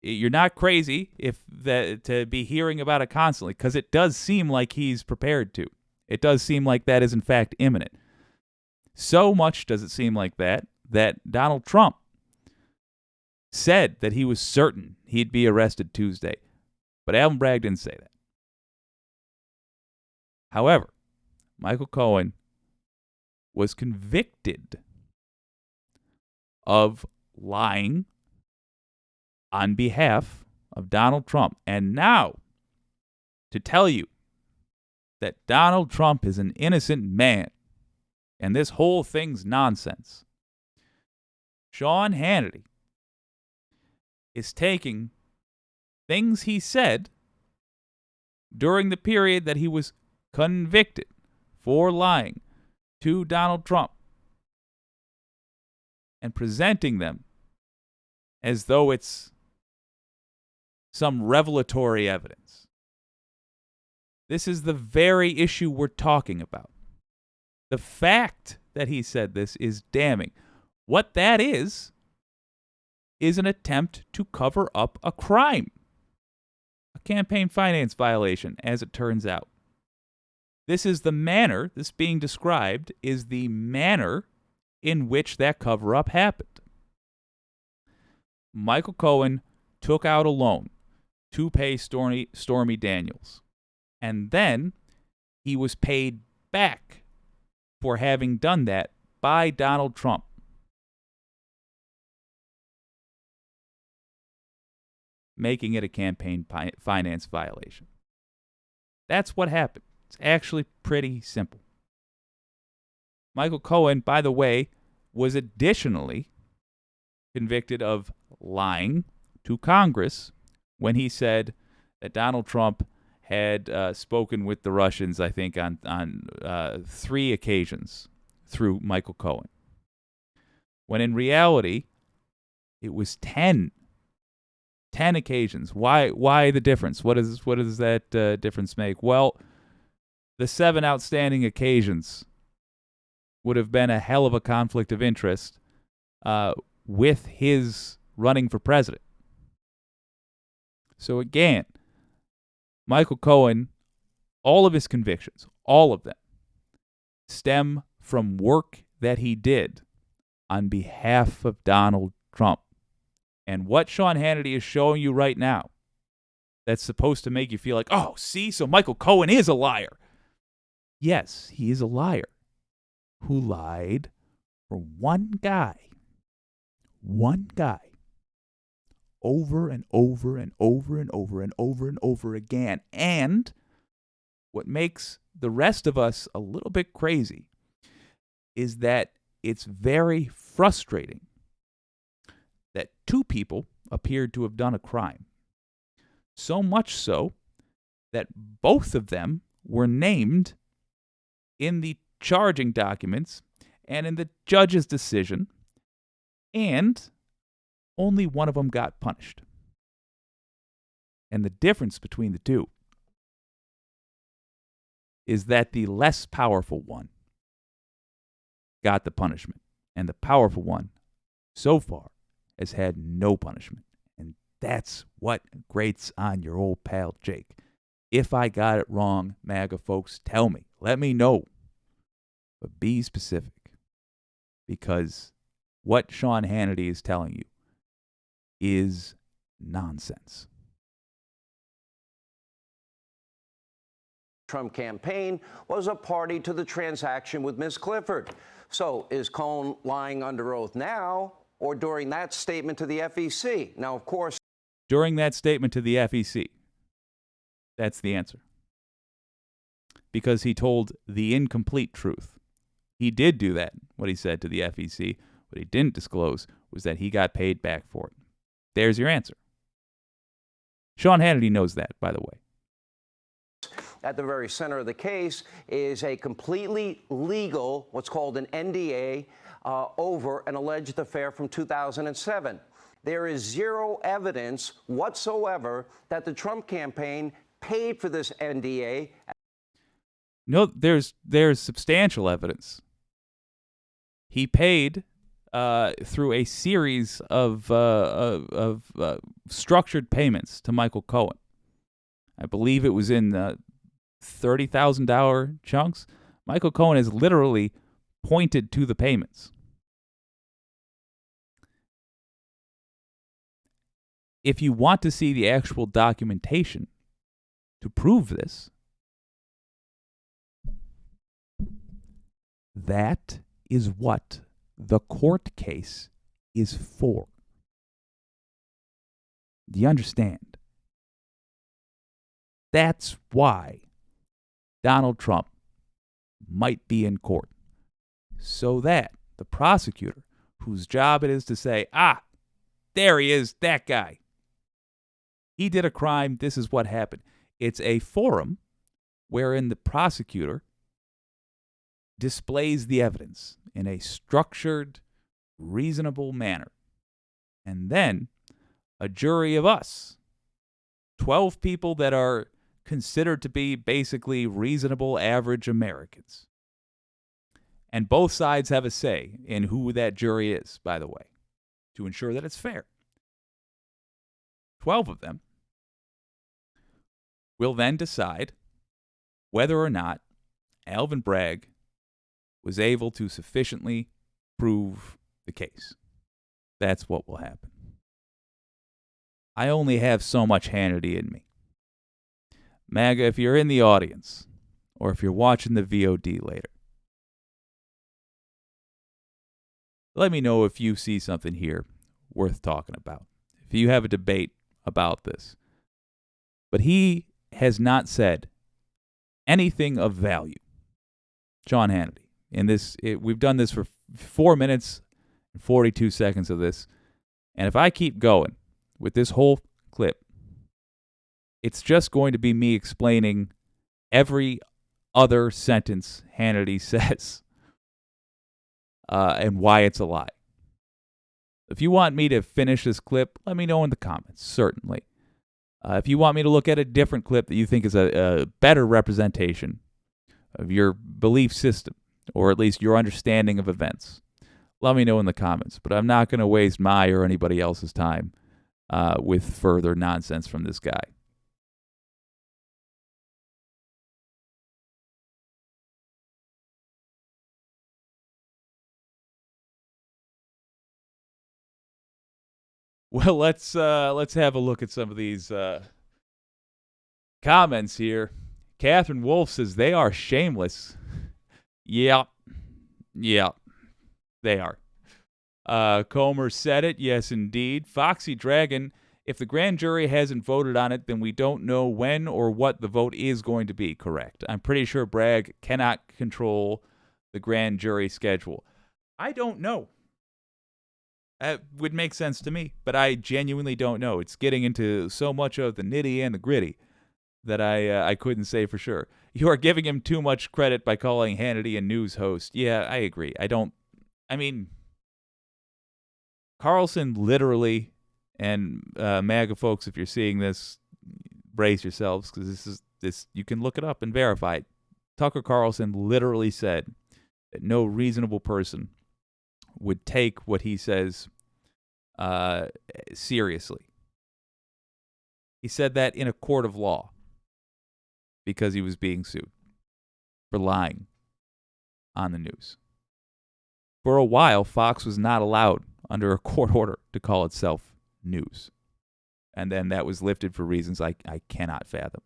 You're not crazy to be hearing about it constantly, because it does seem like he's prepared to. It does seem like that is in fact imminent. So much does it seem like that Donald Trump said that he was certain he'd be arrested Tuesday. But Alvin Bragg didn't say that. However, Michael Cohen was convicted of lying on behalf of Donald Trump. And now, to tell you that Donald Trump is an innocent man and this whole thing's nonsense, Sean Hannity is taking things he said during the period that he was convicted for lying to Donald Trump and presenting them as though it's some revelatory evidence. This is the very issue we're talking about. The fact that he said this is damning. What that is an attempt to cover up a crime, a campaign finance violation, as it turns out. This being described is the manner in which that cover-up happened. Michael Cohen took out a loan to pay Stormy Daniels, and then he was paid back for having done that by Donald Trump. Making it a campaign finance violation. That's what happened. It's actually pretty simple. Michael Cohen, by the way, was additionally convicted of lying to Congress when he said that Donald Trump had spoken with the Russians, I think, on 3 occasions through Michael Cohen, when in reality it was 10 occasions. Why the difference? What does that difference make? Well, the 7 outstanding occasions would have been a hell of a conflict of interest with his running for president. So again, Michael Cohen, all of his convictions, all of them, stem from work that he did on behalf of Donald Trump. And what Sean Hannity is showing you right now, that's supposed to make you feel like, oh, see, so Michael Cohen is a liar. Yes, he is a liar who lied for one guy, over and over and over and over and over and over again. And what makes the rest of us a little bit crazy is that it's very frustrating that 2 people appeared to have done a crime. So much so that both of them were named in the charging documents and in the judge's decision, and only one of them got punished. And the difference between the 2 is that the less powerful one got the punishment, and the powerful one, so far, has had no punishment. And that's what grates on your old pal Jake. If I got it wrong, MAGA folks, tell me. Let me know. But be specific. Because what Sean Hannity is telling you is nonsense. Trump campaign was a party to the transaction with Ms. Clifford. So is Cohen lying under oath now or during that statement to the FEC? Now, of course, during that statement to the FEC. That's the answer. Because he told the incomplete truth. He did do that, what he said to the FEC. What he didn't disclose was that he got paid back for it. There's your answer. Sean Hannity knows that, by the way. At the very center of the case is a completely legal, what's called an NDA, over an alleged affair from 2007. There is zero evidence whatsoever that the Trump campaign paid for this NDA. No, there's substantial evidence. He paid through a series of structured payments to Michael Cohen. I believe it was in $30,000 chunks. Michael Cohen has literally pointed to the payments. If you want to see the actual documentation to prove this, that is what the court case is for. Do you understand? That's why Donald Trump might be in court. So that the prosecutor, whose job it is to say, there he is, that guy. He did a crime, this is what happened. It's a forum wherein the prosecutor displays the evidence in a structured, reasonable manner. And then a jury of us, 12 people that are considered to be basically reasonable, average Americans. And both sides have a say in who that jury is, by the way, to ensure that it's fair. 12 of them will then decide whether or not Alvin Bragg was able to sufficiently prove the case. That's what will happen. I only have so much Hannity in me. MAGA, if you're in the audience, or if you're watching the VOD later, let me know if you see something here worth talking about. If you have a debate about this. But he has not said anything of value. Sean Hannity. In this, we've done this for 4 minutes and 42 seconds of this. And if I keep going with this whole clip, It's just going to be me explaining every other sentence Hannity says and why it's a lie. If you want me to finish this clip, let me know in the comments, certainly. If you want me to look at a different clip that you think is a better representation of your belief system, or at least your understanding of events, let me know in the comments. But I'm not going to waste my or anybody else's time with further nonsense from this guy. Well, let's have a look at some of these comments here. Catherine Wolf says they are shameless. Yeah, they are. Comer said it. Yes, indeed. Foxy Dragon, if the grand jury hasn't voted on it, then we don't know when or what the vote is going to be. Correct. I'm pretty sure Bragg cannot control the grand jury schedule. I don't know. That would make sense to me, but I genuinely don't know. It's getting into so much of the nitty and the gritty that I couldn't say for sure. You are giving him too much credit by calling Hannity a news host. Yeah, I agree. I mean, Carlson literally, and MAGA folks, if you're seeing this, brace yourselves, because this you can look it up and verify it. Tucker Carlson literally said that no reasonable person would take what he says seriously. He said that in a court of law because he was being sued for lying on the news. For a while, Fox was not allowed under a court order to call itself news. And then that was lifted for reasons I cannot fathom.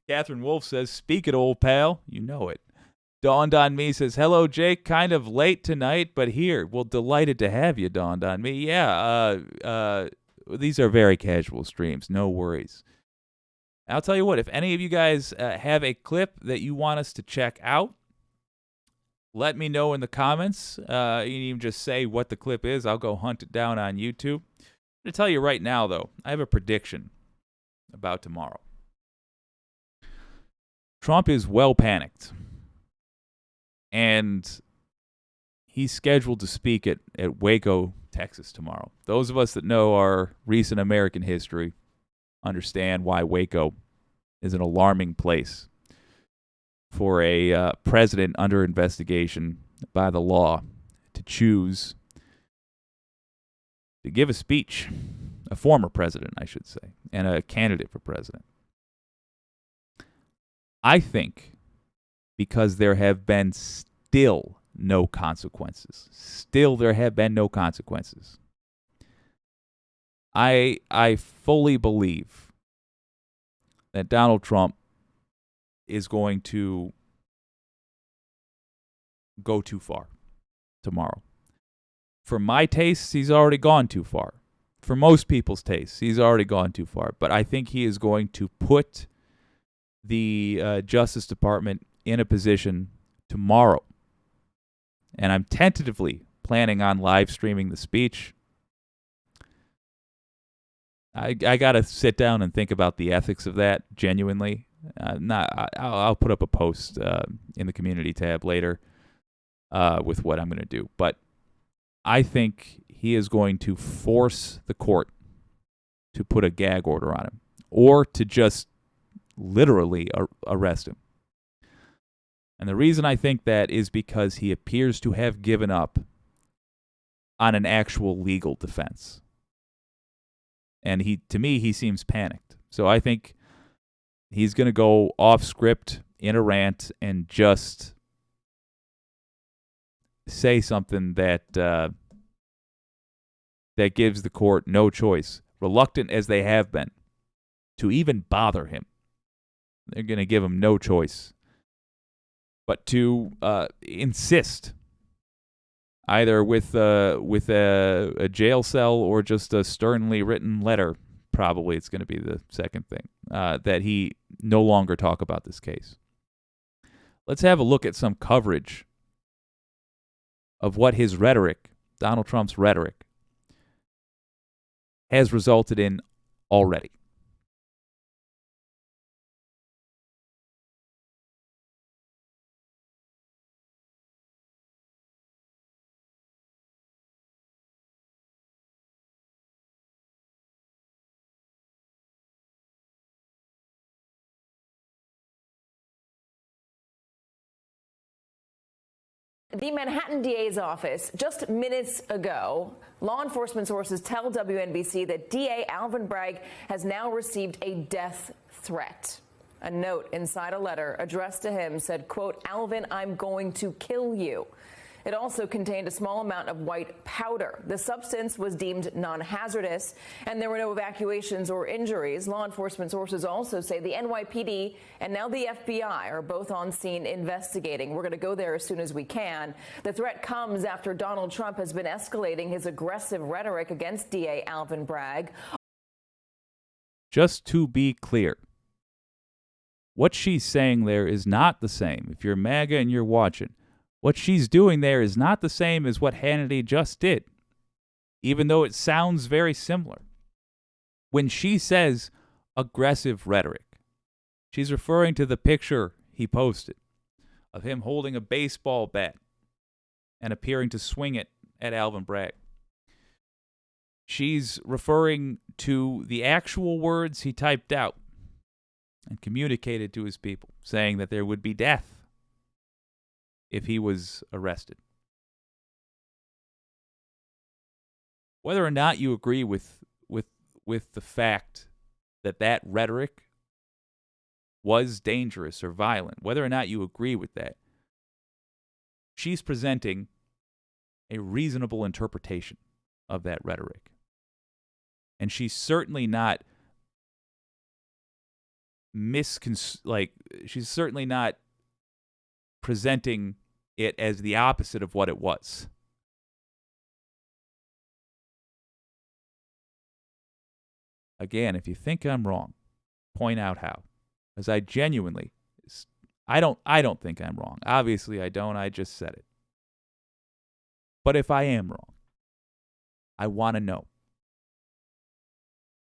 Catherine Wolf says, speak it, old pal. You know it. Dawned on Me says, hello, Jake. Kind of late tonight, but here. Well, delighted to have you, Dawned on Me. Yeah, these are very casual streams. No worries. I'll tell you what, if any of you guys have a clip that you want us to check out, let me know in the comments. You can even just say what the clip is. I'll go hunt it down on YouTube. I'm going to tell you right now, though, I have a prediction about tomorrow. Trump is well panicked, and he's scheduled to speak at Waco, Texas tomorrow. Those of us that know our recent American history understand why Waco is an alarming place for a president under investigation by the law to choose to give a speech, a former president, I should say, and a candidate for president. I think because there have been still no consequences. Still there have been no consequences. I fully believe that Donald Trump is going to go too far tomorrow. For my tastes, he's already gone too far. For most people's tastes, he's already gone too far. But I think he is going to put the Justice Department in a position tomorrow. And I'm tentatively planning on live streaming the speech. I got to sit down and think about the ethics of that genuinely. I'll put up a post in the community tab later with what I'm going to do. But I think he is going to force the court to put a gag order on him or to just literally arrest him. And the reason I think that is because he appears to have given up on an actual legal defense. And to me, he seems panicked. So I think he's going to go off script in a rant and just say something that gives the court no choice, reluctant as they have been, to even bother him. They're going to give him no choice but to insist, either with a jail cell or just a sternly written letter, probably it's going to be the second thing, that he no longer talk about this case. Let's have a look at some coverage of what his rhetoric, Donald Trump's rhetoric, has resulted in already. The Manhattan DA's office, just minutes ago, law enforcement sources tell WNBC that DA Alvin Bragg has now received a death threat. A note inside a letter addressed to him said, quote, "Alvin, I'm going to kill you." It also contained a small amount of white powder. The substance was deemed non-hazardous, and there were no evacuations or injuries. Law enforcement sources also say the NYPD and now the FBI are both on scene investigating. We're going to go there as soon as we can. The threat comes after Donald Trump has been escalating his aggressive rhetoric against DA Alvin Bragg. Just to be clear, what she's saying there is not the same. If you're MAGA and you're watching, what she's doing there is not the same as what Hannity just did, even though it sounds very similar. When she says aggressive rhetoric, she's referring to the picture he posted of him holding a baseball bat and appearing to swing it at Alvin Bragg. She's referring to the actual words he typed out and communicated to his people, saying that there would be death if he was arrested. Whether or not you agree with the fact that that rhetoric was dangerous or violent, whether or not you agree with that, she's presenting a reasonable interpretation of that rhetoric. And she's certainly not she's certainly not presenting it as the opposite of what it was. Again, if you think I'm wrong, point out how. Because I genuinely, I don't think I'm wrong. Obviously I don't, I just said it. But if I am wrong, I want to know.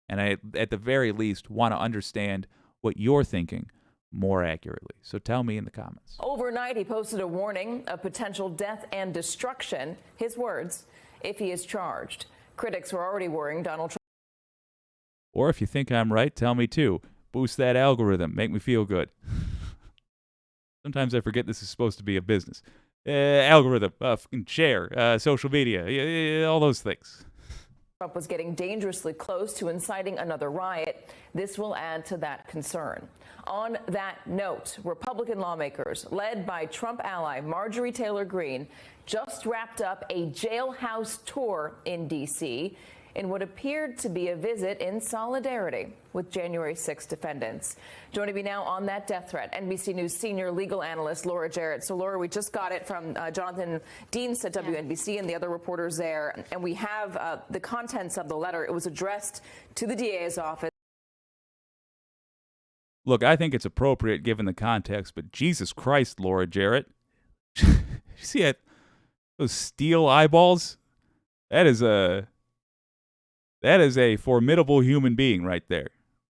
And I, at the very least, want to understand what you're thinking more accurately. So tell me in the comments. Overnight, he posted a warning of potential death and destruction, his words, if he is charged. Critics were already worrying Donald Trump. Or if you think I'm right, tell me too. Boost that algorithm. Make me feel good. Sometimes I forget this is supposed to be a business. Algorithm, share, social media, all those things. Trump was getting dangerously close to inciting another riot. This will add to that concern. On that note, Republican lawmakers, led by Trump ally Marjorie Taylor Greene, just wrapped up a jailhouse tour in D.C. in what appeared to be a visit in solidarity with January 6 defendants. Joining me now on that death threat, NBC News senior legal analyst Laura Jarrett. So, Laura, we just got it from Jonathan Deans at WNBC and the other reporters there, and we have the contents of the letter. It was addressed to the DA's office. Look, I think it's appropriate given the context, but Jesus Christ, Laura Jarrett. You see that? Those steel eyeballs? That is a formidable human being right there.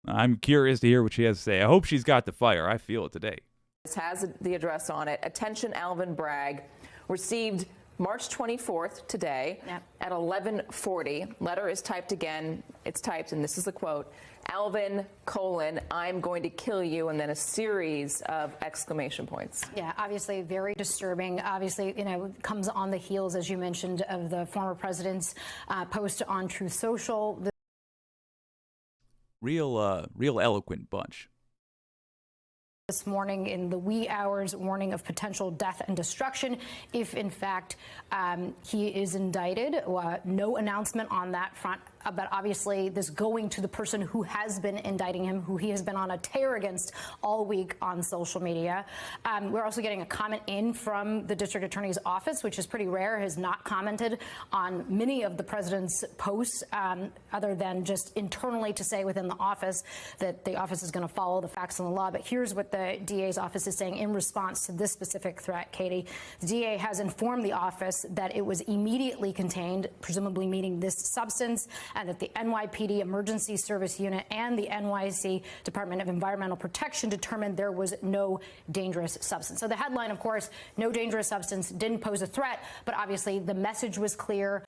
I'm curious to hear what she has to say. I hope she's got the fire. I feel it today. This has the address on it. Attention Alvin Bragg. Received March 24th today at 11:40. Letter is typed again. It's typed, and this is the quote. Alvin, I'm going to kill you, and then a series of exclamation points. Yeah, obviously very disturbing. Obviously, comes on the heels, as you mentioned, of the former president's post on Truth Social. Real eloquent bunch. This morning in the wee hours, warning of potential death and destruction if, in fact, he is indicted. No announcement on that front. But obviously, this going to the person who has been indicting him, who he has been on a tear against all week on social media. We're also getting a comment in from the district attorney's office, which is pretty rare, has not commented on many of the president's posts, other than just internally to say within the office that the office is going to follow the facts and the law. But here's what the DA's office is saying in response to this specific threat, Katie. The DA has informed the office that it was immediately contained, presumably meaning this substance, and that the NYPD Emergency Service Unit and the NYC Department of Environmental Protection determined there was no dangerous substance. So the headline, of course, no dangerous substance, didn't pose a threat, but obviously the message was clear.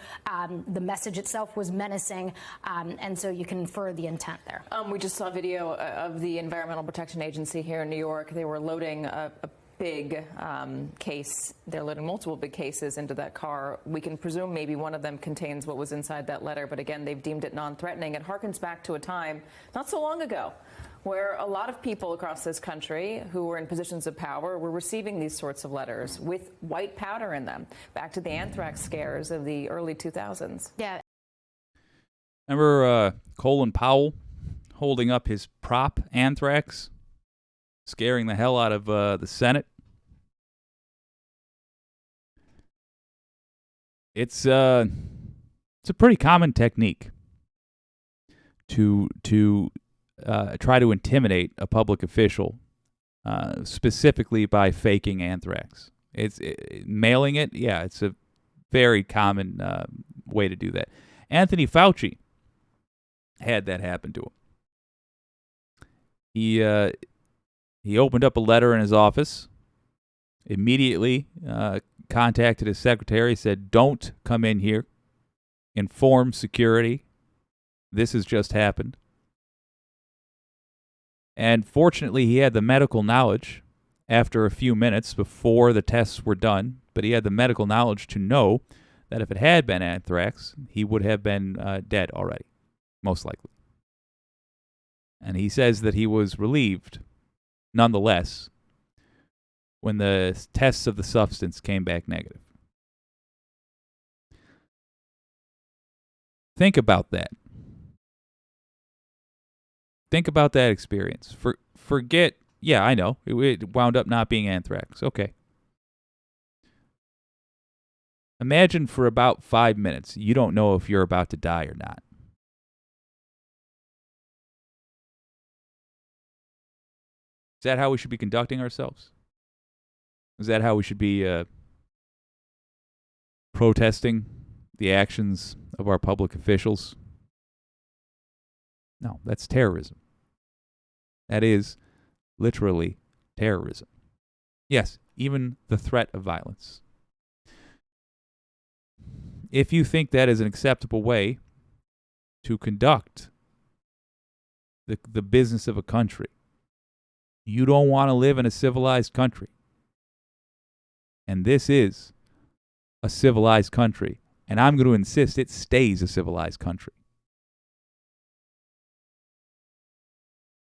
The message itself was menacing, and so you can infer the intent there. We just saw video of the Environmental Protection Agency here in New York. They were loading a big case. They're loading multiple big cases into that car. We can presume maybe one of them contains what was inside that letter, but again, they've deemed it non-threatening. It harkens back to a time not so long ago where a lot of people across this country who were in positions of power were receiving these sorts of letters with white powder in them, back to the anthrax scares of the early 2000s. Yeah. Remember Colin Powell holding up his prop anthrax, scaring the hell out of the Senate? It's a pretty common technique to try to intimidate a public official, specifically by faking anthrax. Mailing it. Yeah, it's a very common way to do that. Anthony Fauci had that happen to him. He opened up a letter in his office, immediately contacted his secretary, said, "Don't come in here. Inform security. This has just happened." And fortunately, he had the medical knowledge after a few minutes before the tests were done, but he had the medical knowledge to know that if it had been anthrax, he would have been dead already, most likely. And he says that he was relieved, nonetheless, when the tests of the substance came back negative. Think about that. Think about that experience. Forget, yeah, I know, it wound up not being anthrax. Okay. Imagine for about 5 minutes, you don't know if you're about to die or not. Is that how we should be conducting ourselves? Is that how we should be protesting the actions of our public officials? No, that's terrorism. That is literally terrorism. Yes, even the threat of violence. If you think that is an acceptable way to conduct the business of a country, you don't want to live in a civilized country. And this is a civilized country. And I'm going to insist it stays a civilized country.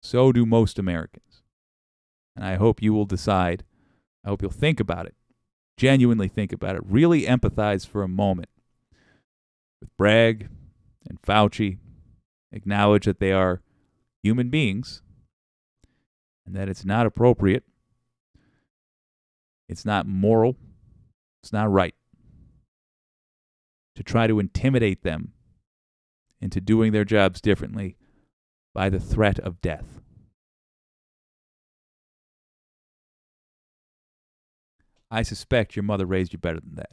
So do most Americans. And I hope you will decide, I hope you'll think about it, genuinely think about it, really empathize for a moment with Bragg and Fauci, acknowledge that they are human beings and that it's not appropriate, it's not moral, it's not right to try to intimidate them into doing their jobs differently by the threat of death. I suspect your mother raised you better than that.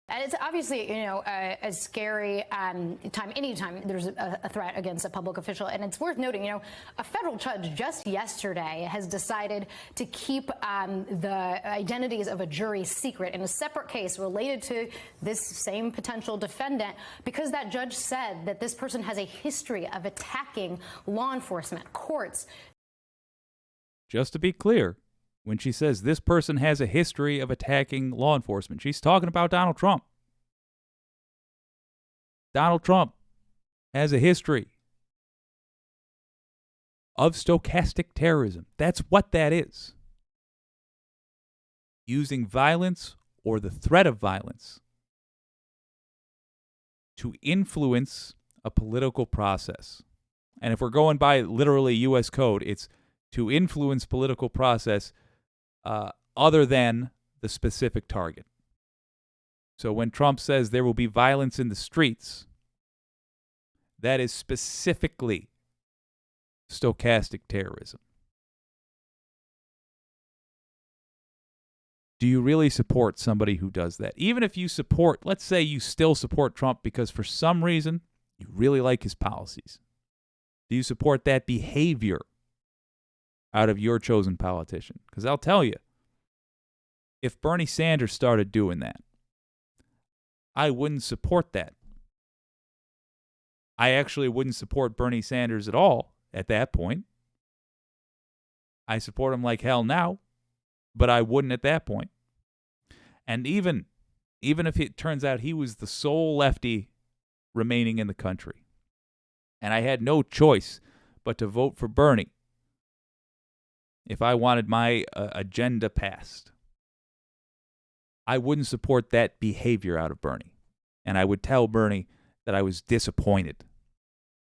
And it's obviously, a scary time anytime there's a threat against a public official. And it's worth noting, a federal judge just yesterday has decided to keep the identities of a jury secret in a separate case related to this same potential defendant, because that judge said that this person has a history of attacking law enforcement, courts. Just to be clear, when she says this person has a history of attacking law enforcement, she's talking about Donald Trump. Donald Trump has a history of stochastic terrorism. That's what that is. Using violence or the threat of violence to influence a political process. And if we're going by literally U.S. code, it's to influence political process other than the specific target. So when Trump says there will be violence in the streets, that is specifically stochastic terrorism. Do you really support somebody who does that? Even if you support, let's say you still support Trump because for some reason You really like his policies. Do you support that behavior out of your chosen politician? Because I'll tell you, if Bernie Sanders started doing that, I wouldn't support that. I actually wouldn't support Bernie Sanders at all at that point. I support him like hell now, but I wouldn't at that point. And even if it turns out he was the sole lefty remaining in the country, and I had no choice but to vote for Bernie if I wanted my agenda passed, I wouldn't support that behavior out of Bernie. And I would tell Bernie that I was disappointed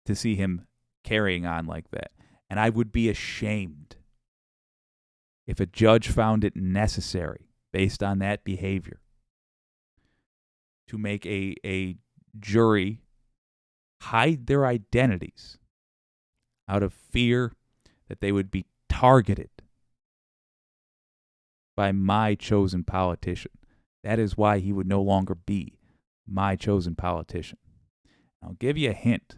to see him carrying on like that. And I would be ashamed if a judge found it necessary, based on that behavior, to make a jury hide their identities out of fear that they would be targeted by my chosen politician. That is why he would no longer be my chosen politician. I'll give you a hint.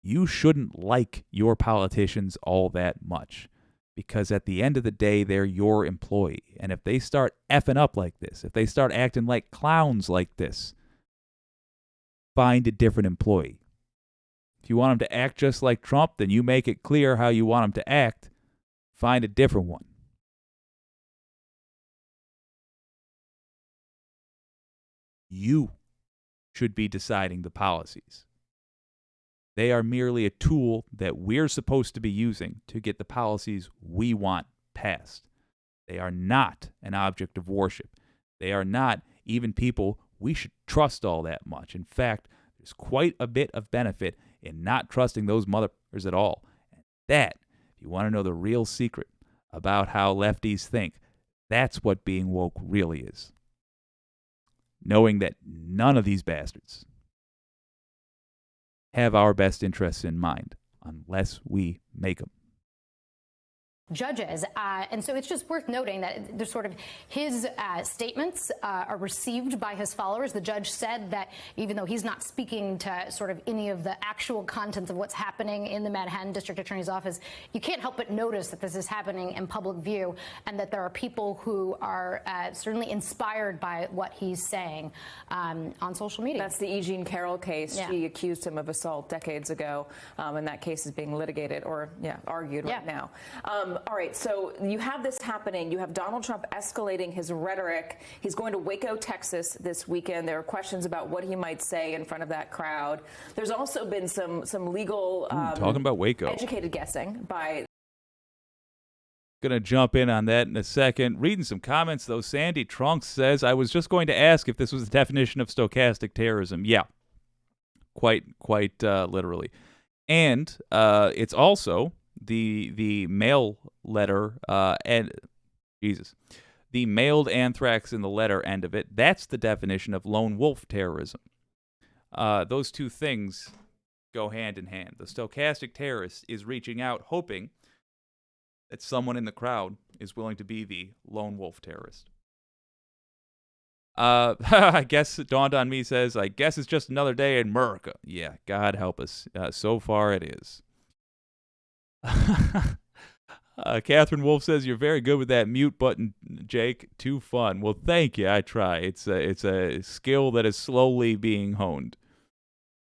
You shouldn't like your politicians all that much, because at the end of the day, they're your employee. And if they start effing up like this, if they start acting like clowns like this, find a different employee. If you want them to act just like Trump, then you make it clear how you want them to act. Find a different one. You should be deciding the policies. They are merely a tool that we're supposed to be using to get the policies we want passed. They are not an object of worship. They are not even people we should trust all that much. In fact, there's quite a bit of benefit in not trusting those motherfuckers at all. And that, if you want to know the real secret about how lefties think, that's what being woke really is. Knowing that none of these bastards have our best interests in mind unless we make them. Judges. And so it's just worth noting that there's sort of his statements are received by his followers. The judge said that even though he's not speaking to sort of any of the actual contents of what's happening in the Manhattan District Attorney's Office, you can't help but notice that this is happening in public view and that there are people who are certainly inspired by what he's saying on social media. That's the E. Jean Carroll case. Yeah. She accused him of assault decades ago, and that case is being litigated or argued right now. All right, so you have this happening. You have Donald Trump escalating his rhetoric. He's going to Waco, Texas this weekend. There are questions about what he might say in front of that crowd. There's also been some legal talking about Waco, educated guessing by. Gonna jump in on that in a second. Reading some comments though, Sandy Trunks says, I was just going to ask if this was the definition of stochastic terrorism. Yeah, quite literally. And it's also the mail letter and the mailed anthrax in the letter end of it. That's the definition of lone wolf terrorism. Those two things go hand in hand. The stochastic terrorist is reaching out hoping that someone in the crowd is willing to be the lone wolf terrorist. I guess it dawned on me, says, I guess it's just another day in America. Yeah, God help us. So far it is. Catherine Wolf says, you're very good with that mute button, Jake. Too fun. Well, thank you. I try. It's a skill that is slowly being honed.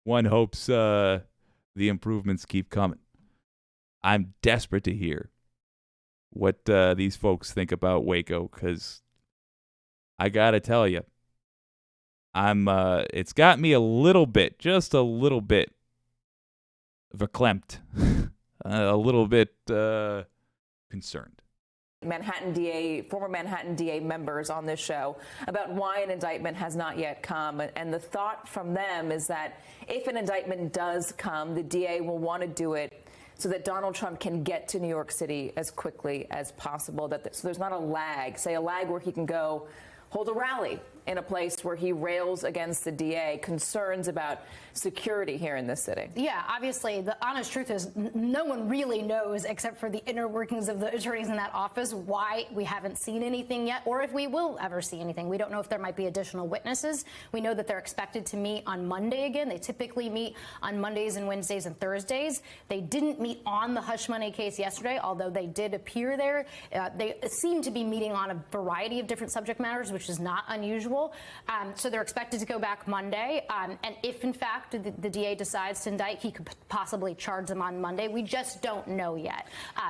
One hopes the improvements keep coming. I'm desperate to hear what these folks think about Waco, because I gotta tell you, it's got me a little bit, just a little bit verklempt. A little bit concerned. Former Manhattan DA members on this show about why an indictment has not yet come. And the thought from them is that if an indictment does come, the DA will want to do it so that Donald Trump can get to New York City as quickly as possible. So there's not a lag, say a lag where he can go hold a rally in a place where he rails against the DA, concerns about security here in this city. Yeah, obviously, the honest truth is no one really knows, except for the inner workings of the attorneys in that office, why we haven't seen anything yet, or if we will ever see anything. We don't know if there might be additional witnesses. We know that they're expected to meet on Monday again. They typically meet on Mondays and Wednesdays and Thursdays. They didn't meet on the hush money case yesterday, although they did appear there. They seem to be meeting on a variety of different subject matters, which is not unusual. So they're expected to go back Monday. And if, in fact, the DA decides to indict, he could possibly charge them on Monday. We just don't know yet.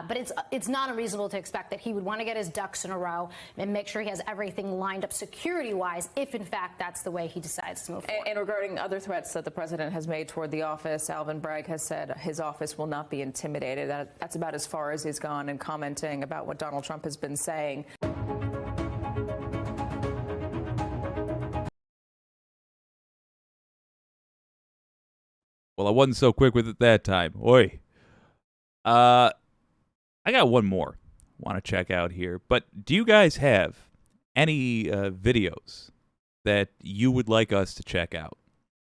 But it's not unreasonable to expect that he would want to get his ducks in a row and make sure he has everything lined up security-wise, if, in fact, that's the way he decides to move forward. And regarding other threats that the president has made toward the office, Alvin Bragg has said his office will not be intimidated. That's about as far as he's gone in commenting about what Donald Trump has been saying. Well, I wasn't so quick with it that time. Oi. I got one more I want to check out here. But do you guys have any videos that you would like us to check out?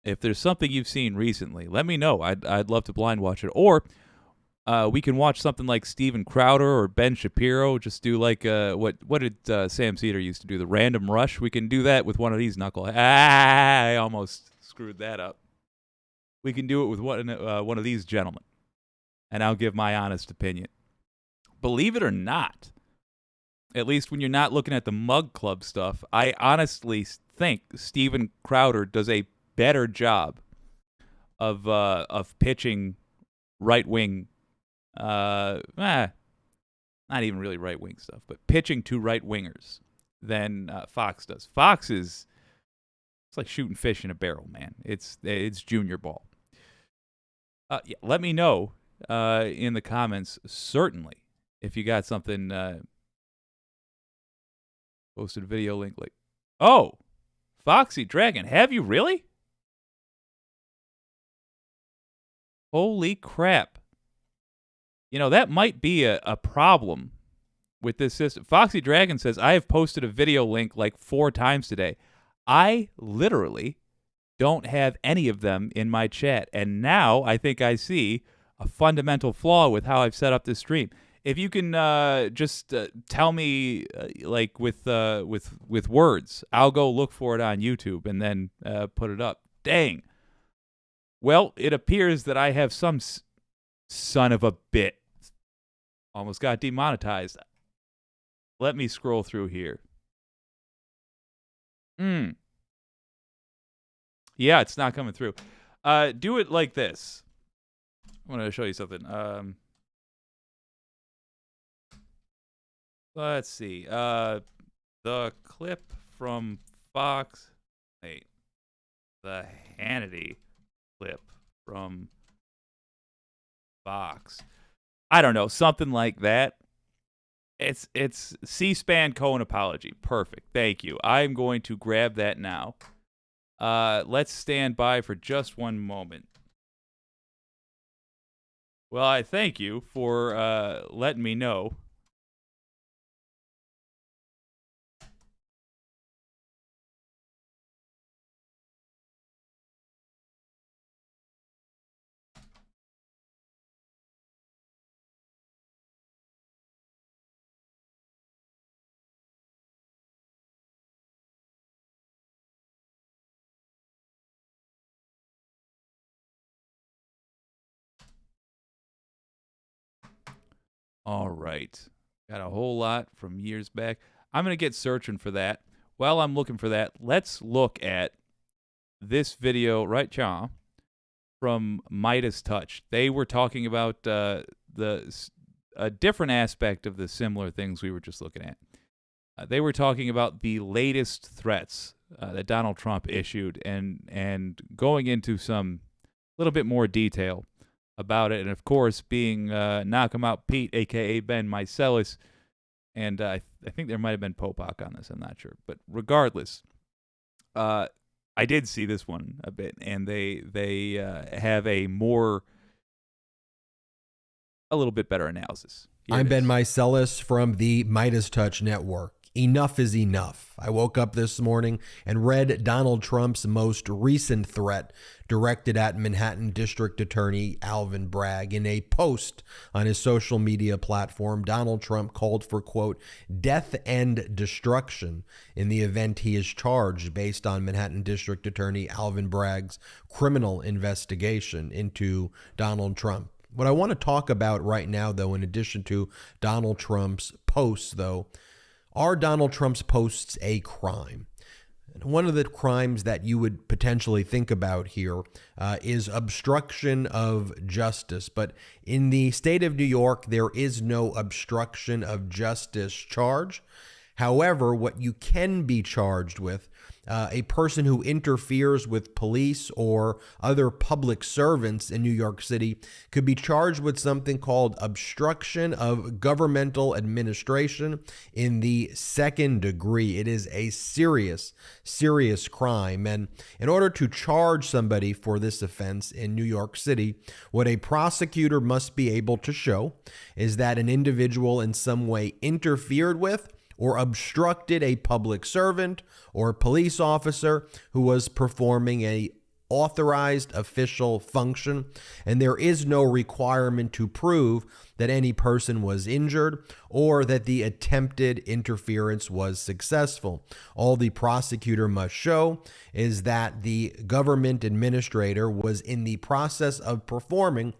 If there's something you've seen recently, let me know. I'd love to blind watch it. Or we can watch something like Steven Crowder or Ben Shapiro. Just do like what did Sam Cedar used to do? The random rush. We can do that with one of these knuckleheads. I almost screwed that up. We can do it with one of these gentlemen, and I'll give my honest opinion. Believe it or not, at least when you're not looking at the Mug Club stuff, I honestly think Steven Crowder does a better job of pitching right-wing, not even really right-wing stuff, but pitching to right-wingers than Fox does. Fox is, it's like shooting fish in a barrel, man. It's junior ball. Yeah, let me know in the comments, certainly, if you got something, posted a video link like, oh, Foxy Dragon, have you really? Holy crap. You know, that might be a problem with this system. Foxy Dragon says, I have posted a video link like 4 times today. I literally don't have any of them in my chat. And now I think I see a fundamental flaw with how I've set up this stream. If you can just tell me, like with words, I'll go look for it on YouTube and then put it up. Dang. Well, it appears that I have some son of a bit. Almost got demonetized. Let me scroll through here. Yeah, it's not coming through. Do it like this. I want to show you something. Let's see. The clip from Fox. Wait. The Hannity clip from Fox. I don't know. Something like that. It's C-SPAN Cohen apology. Perfect. Thank you. I'm going to grab that now. Let's stand by for just one moment. Well, I thank you for letting me know. All right. Got a whole lot from years back. I'm going to get searching for that. While I'm looking for that, let's look at this video right now from Midas Touch. They were talking about a different aspect of the similar things we were just looking at. They were talking about the latest threats that Donald Trump issued and going into some little bit more detail about it, and of course being Knock 'em Out Pete, a.k.a. Ben Meiselas, and I think there might have been Popok on this, I'm not sure. But regardless, I did see this one a bit, and they have a little bit better analysis. I'm Ben Meiselas from the Midas Touch Network. enough is enough. I woke up this morning and read Donald Trump's most recent threat directed at Manhattan District Attorney Alvin Bragg. In a post on his social media platform, Donald Trump called for, quote, death and destruction in the event he is charged based on Manhattan District Attorney Alvin Bragg's criminal investigation into Donald Trump. What I want to talk about right now, though, in addition to Donald Trump's posts, though, are Donald Trump's posts a crime? One of the crimes that you would potentially think about here is obstruction of justice. But in the state of New York, there is no obstruction of justice charge. However, what you can be charged with, a person who interferes with police or other public servants in New York City could be charged with something called obstruction of governmental administration in the second degree. It is a serious, serious crime. And in order to charge somebody for this offense in New York City, what a prosecutor must be able to show is that an individual in some way interfered with or obstructed a public servant or police officer who was performing a authorized official function, and there is no requirement to prove that any person was injured or that the attempted interference was successful. All the prosecutor must show is that the government administrator was in the process of performing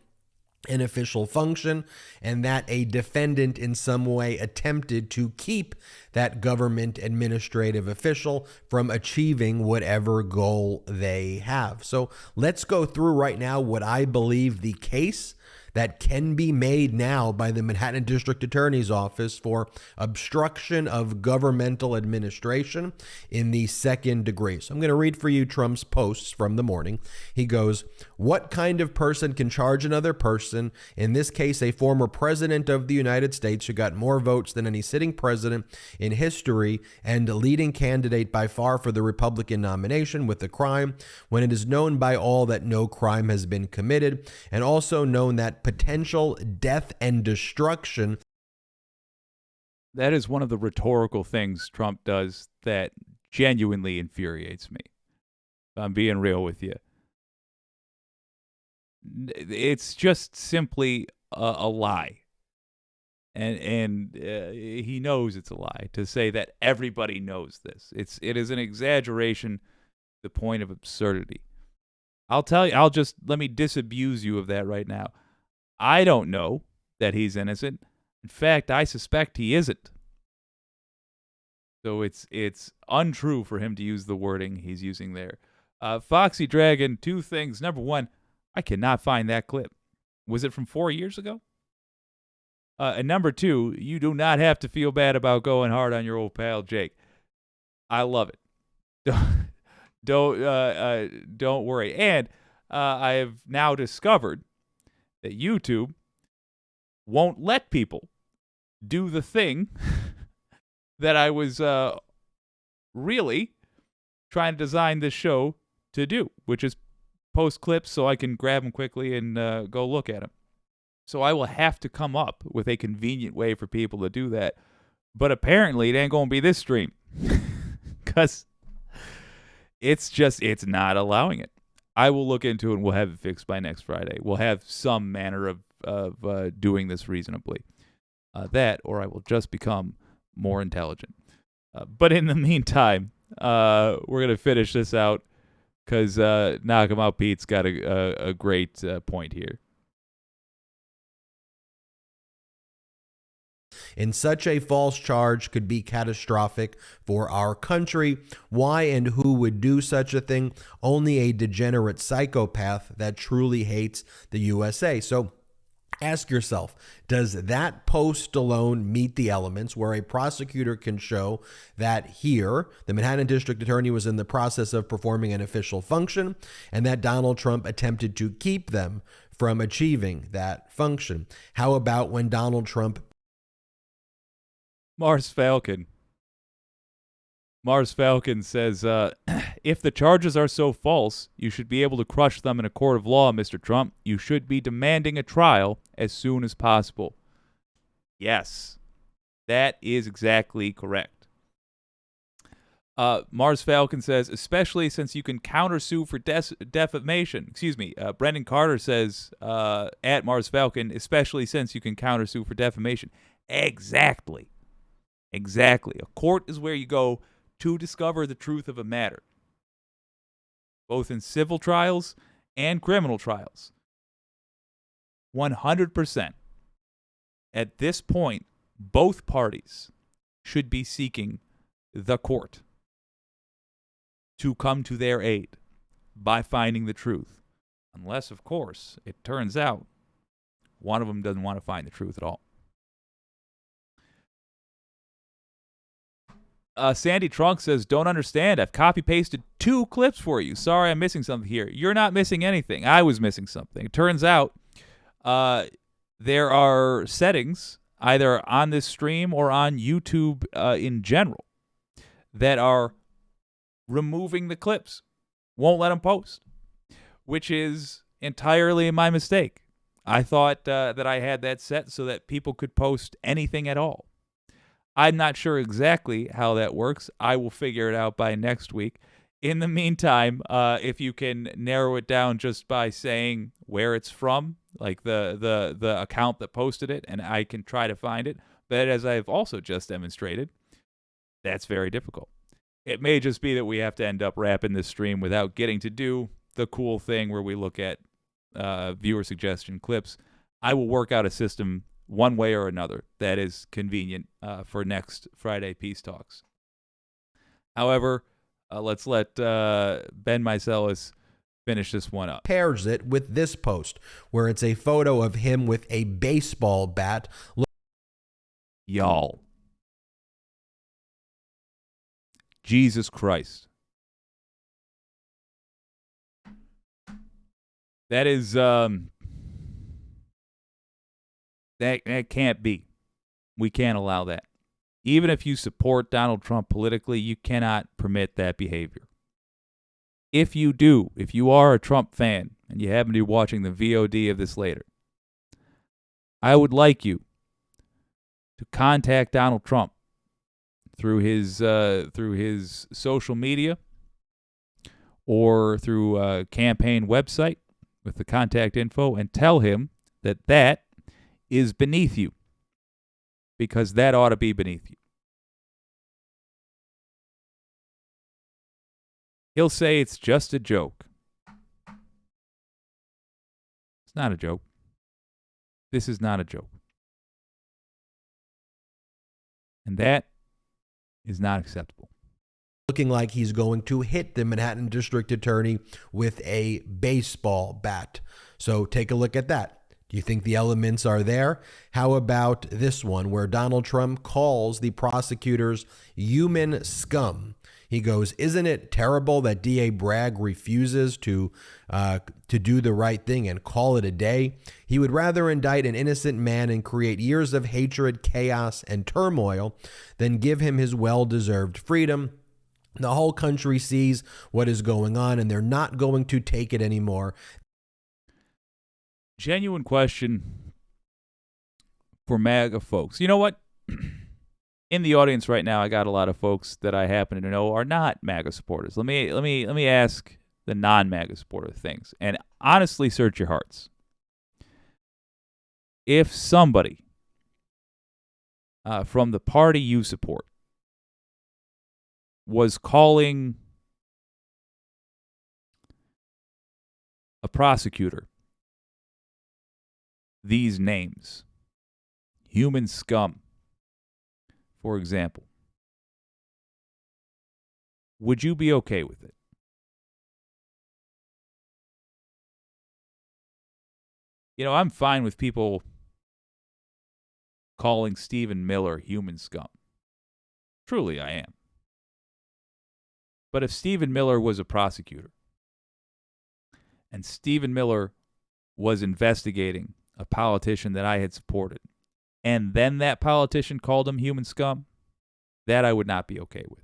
an official function, and that a defendant in some way attempted to keep that government administrative official from achieving whatever goal they have. So let's go through right now what I believe the case that can be made now by the Manhattan District Attorney's Office for obstruction of governmental administration in the second degree. So I'm going to read for you Trump's posts from the morning. He goes, what kind of person can charge another person, in this case a former president of the United States who got more votes than any sitting president in history and a leading candidate by far for the Republican nomination, with a crime when it is known by all that no crime has been committed, and also known that potential death and destruction. That is one of the rhetorical things Trump does that genuinely infuriates me. I'm being real with you. It's just simply a lie. And he knows it's a lie to say that everybody knows this. It is an exaggeration, the point of absurdity. I'll tell you, let me disabuse you of that right now. I don't know that he's innocent. In fact, I suspect he isn't. So it's untrue for him to use the wording he's using there. Foxy Dragon, two things. Number one, I cannot find that clip. Was it from 4 years ago? And number two, you do not have to feel bad about going hard on your old pal Jake. I love it. Don't worry. And I have now discovered that YouTube won't let people do the thing that I was really trying to design this show to do, which is post clips so I can grab them quickly and go look at them. So I will have to come up with a convenient way for people to do that. But apparently it ain't going to be this stream because it's not allowing it. I will look into it and we'll have it fixed by next Friday. We'll have some manner of doing this reasonably. That, or I will just become more intelligent. But in the meantime, we're going to finish this out because Knock 'em Out Pete's got a great point here. And such a false charge could be catastrophic for our country. Why and who would do such a thing? Only a degenerate psychopath that truly hates the USA. So ask yourself, does that post alone meet the elements where a prosecutor can show that here, the Manhattan District Attorney was in the process of performing an official function and that Donald Trump attempted to keep them from achieving that function? How about when Donald Trump... Mars Falcon says, if the charges are so false, you should be able to crush them in a court of law, Mr. Trump. You should be demanding a trial as soon as possible. Yes, that is exactly correct. Mars Falcon says, especially since you can countersue for defamation. Excuse me. Brendan Carter says, at Mars Falcon, especially since you can countersue for defamation. Exactly. Exactly. A court is where you go to discover the truth of a matter, both in civil trials and criminal trials. 100%. At this point, both parties should be seeking the court to come to their aid by finding the truth. Unless, of course, it turns out one of them doesn't want to find the truth at all. Sandy Trunk says, don't understand. I've copy-pasted 2 clips for you. Sorry, I'm missing something here. You're not missing anything. I was missing something. It turns out there are settings, either on this stream or on YouTube in general, that are removing the clips. Won't let them post, which is entirely my mistake. I thought that I had that set so that people could post anything at all. I'm not sure exactly how that works. I will figure it out by next week. In the meantime, if you can narrow it down just by saying where it's from, like the account that posted it, and I can try to find it. But as I've also just demonstrated, that's very difficult. It may just be that we have to end up wrapping this stream without getting to do the cool thing where we look at viewer suggestion clips. I will work out a system one way or another that is convenient for next Friday Peace Talks. However, let's let Ben Meiselas finish this one up. Pairs it with this post where it's a photo of him with a baseball bat. Y'all. Jesus Christ. That is that can't be. We can't allow that. Even if you support Donald Trump politically, you cannot permit that behavior. If you do, if you are a Trump fan and you happen to be watching the VOD of this later, I would like you to contact Donald Trump through his social media or through a campaign website with the contact info and tell him that that is beneath you, because that ought to be beneath you. He'll say it's just a joke. It's not a joke. This is not a joke. And that is not acceptable. Looking like he's going to hit the Manhattan District Attorney with a baseball bat. So take a look at that. Do you think the elements are there? How about this one where Donald Trump calls the prosecutors human scum? He goes, isn't it terrible that DA Bragg refuses to do the right thing and call it a day? He would rather indict an innocent man and create years of hatred, chaos, and turmoil than give him his well-deserved freedom. The whole country sees what is going on, and they're not going to take it anymore. Genuine question for MAGA folks. You know what? In the audience right now, I got a lot of folks that I happen to know are not MAGA supporters. Let me ask the non-MAGA supporter things, and honestly search your hearts. If somebody from the party you support was calling a prosecutor these names, human scum, for example, would you be okay with it? You know, I'm fine with people calling Stephen Miller human scum. Truly, I am. But if Stephen Miller was a prosecutor and Stephen Miller was investigating a politician that I had supported, and then that politician called him human scum, that I would not be okay with.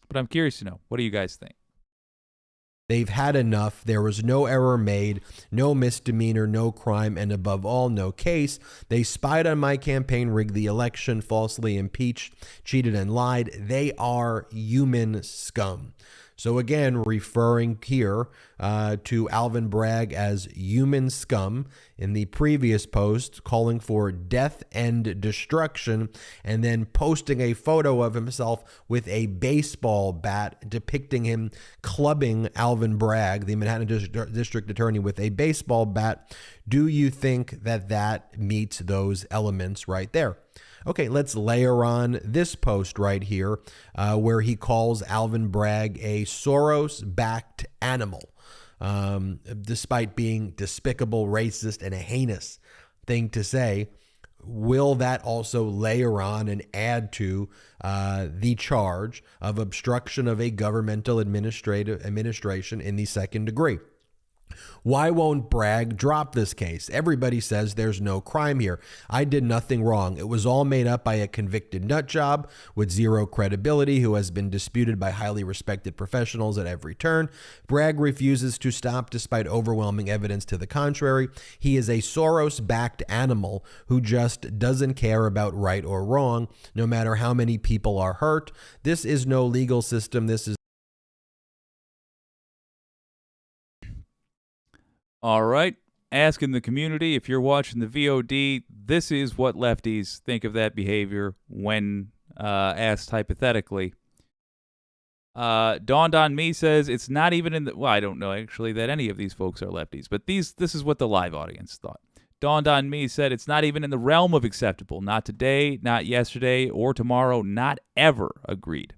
But I'm curious to know, what do you guys think? They've had enough. There was no error made, no misdemeanor, no crime, and above all, no case. They spied on my campaign, rigged the election, falsely impeached, cheated, and lied. They are human scum. So again, referring here to Alvin Bragg as human scum in the previous post, calling for death and destruction, and then posting a photo of himself with a baseball bat depicting him clubbing Alvin Bragg, the Manhattan District Attorney, with a baseball bat. Do you think that that meets those elements right there? Okay, let's layer on this post right here where he calls Alvin Bragg a Soros-backed animal, despite being despicable, racist, and a heinous thing to say. Will that also layer on and add to the charge of obstruction of a governmental administration in the second degree? Why won't Bragg drop this case? Everybody says there's no crime here. I did nothing wrong. It was all made up by a convicted nutjob with zero credibility who has been disputed by highly respected professionals at every turn. Bragg refuses to stop despite overwhelming evidence to the contrary. He is a Soros-backed animal who just doesn't care about right or wrong, no matter how many people are hurt. This is no legal system. This is All right. Asking the community, if you're watching the VOD, this is what lefties think of that behavior when asked hypothetically. Dawned on Me says it's not even in the... Well, I don't know actually that any of these folks are lefties, but this is what the live audience thought. Dawned on Me said it's not even in the realm of acceptable. Not today, not yesterday, or tomorrow, not ever. Agreed.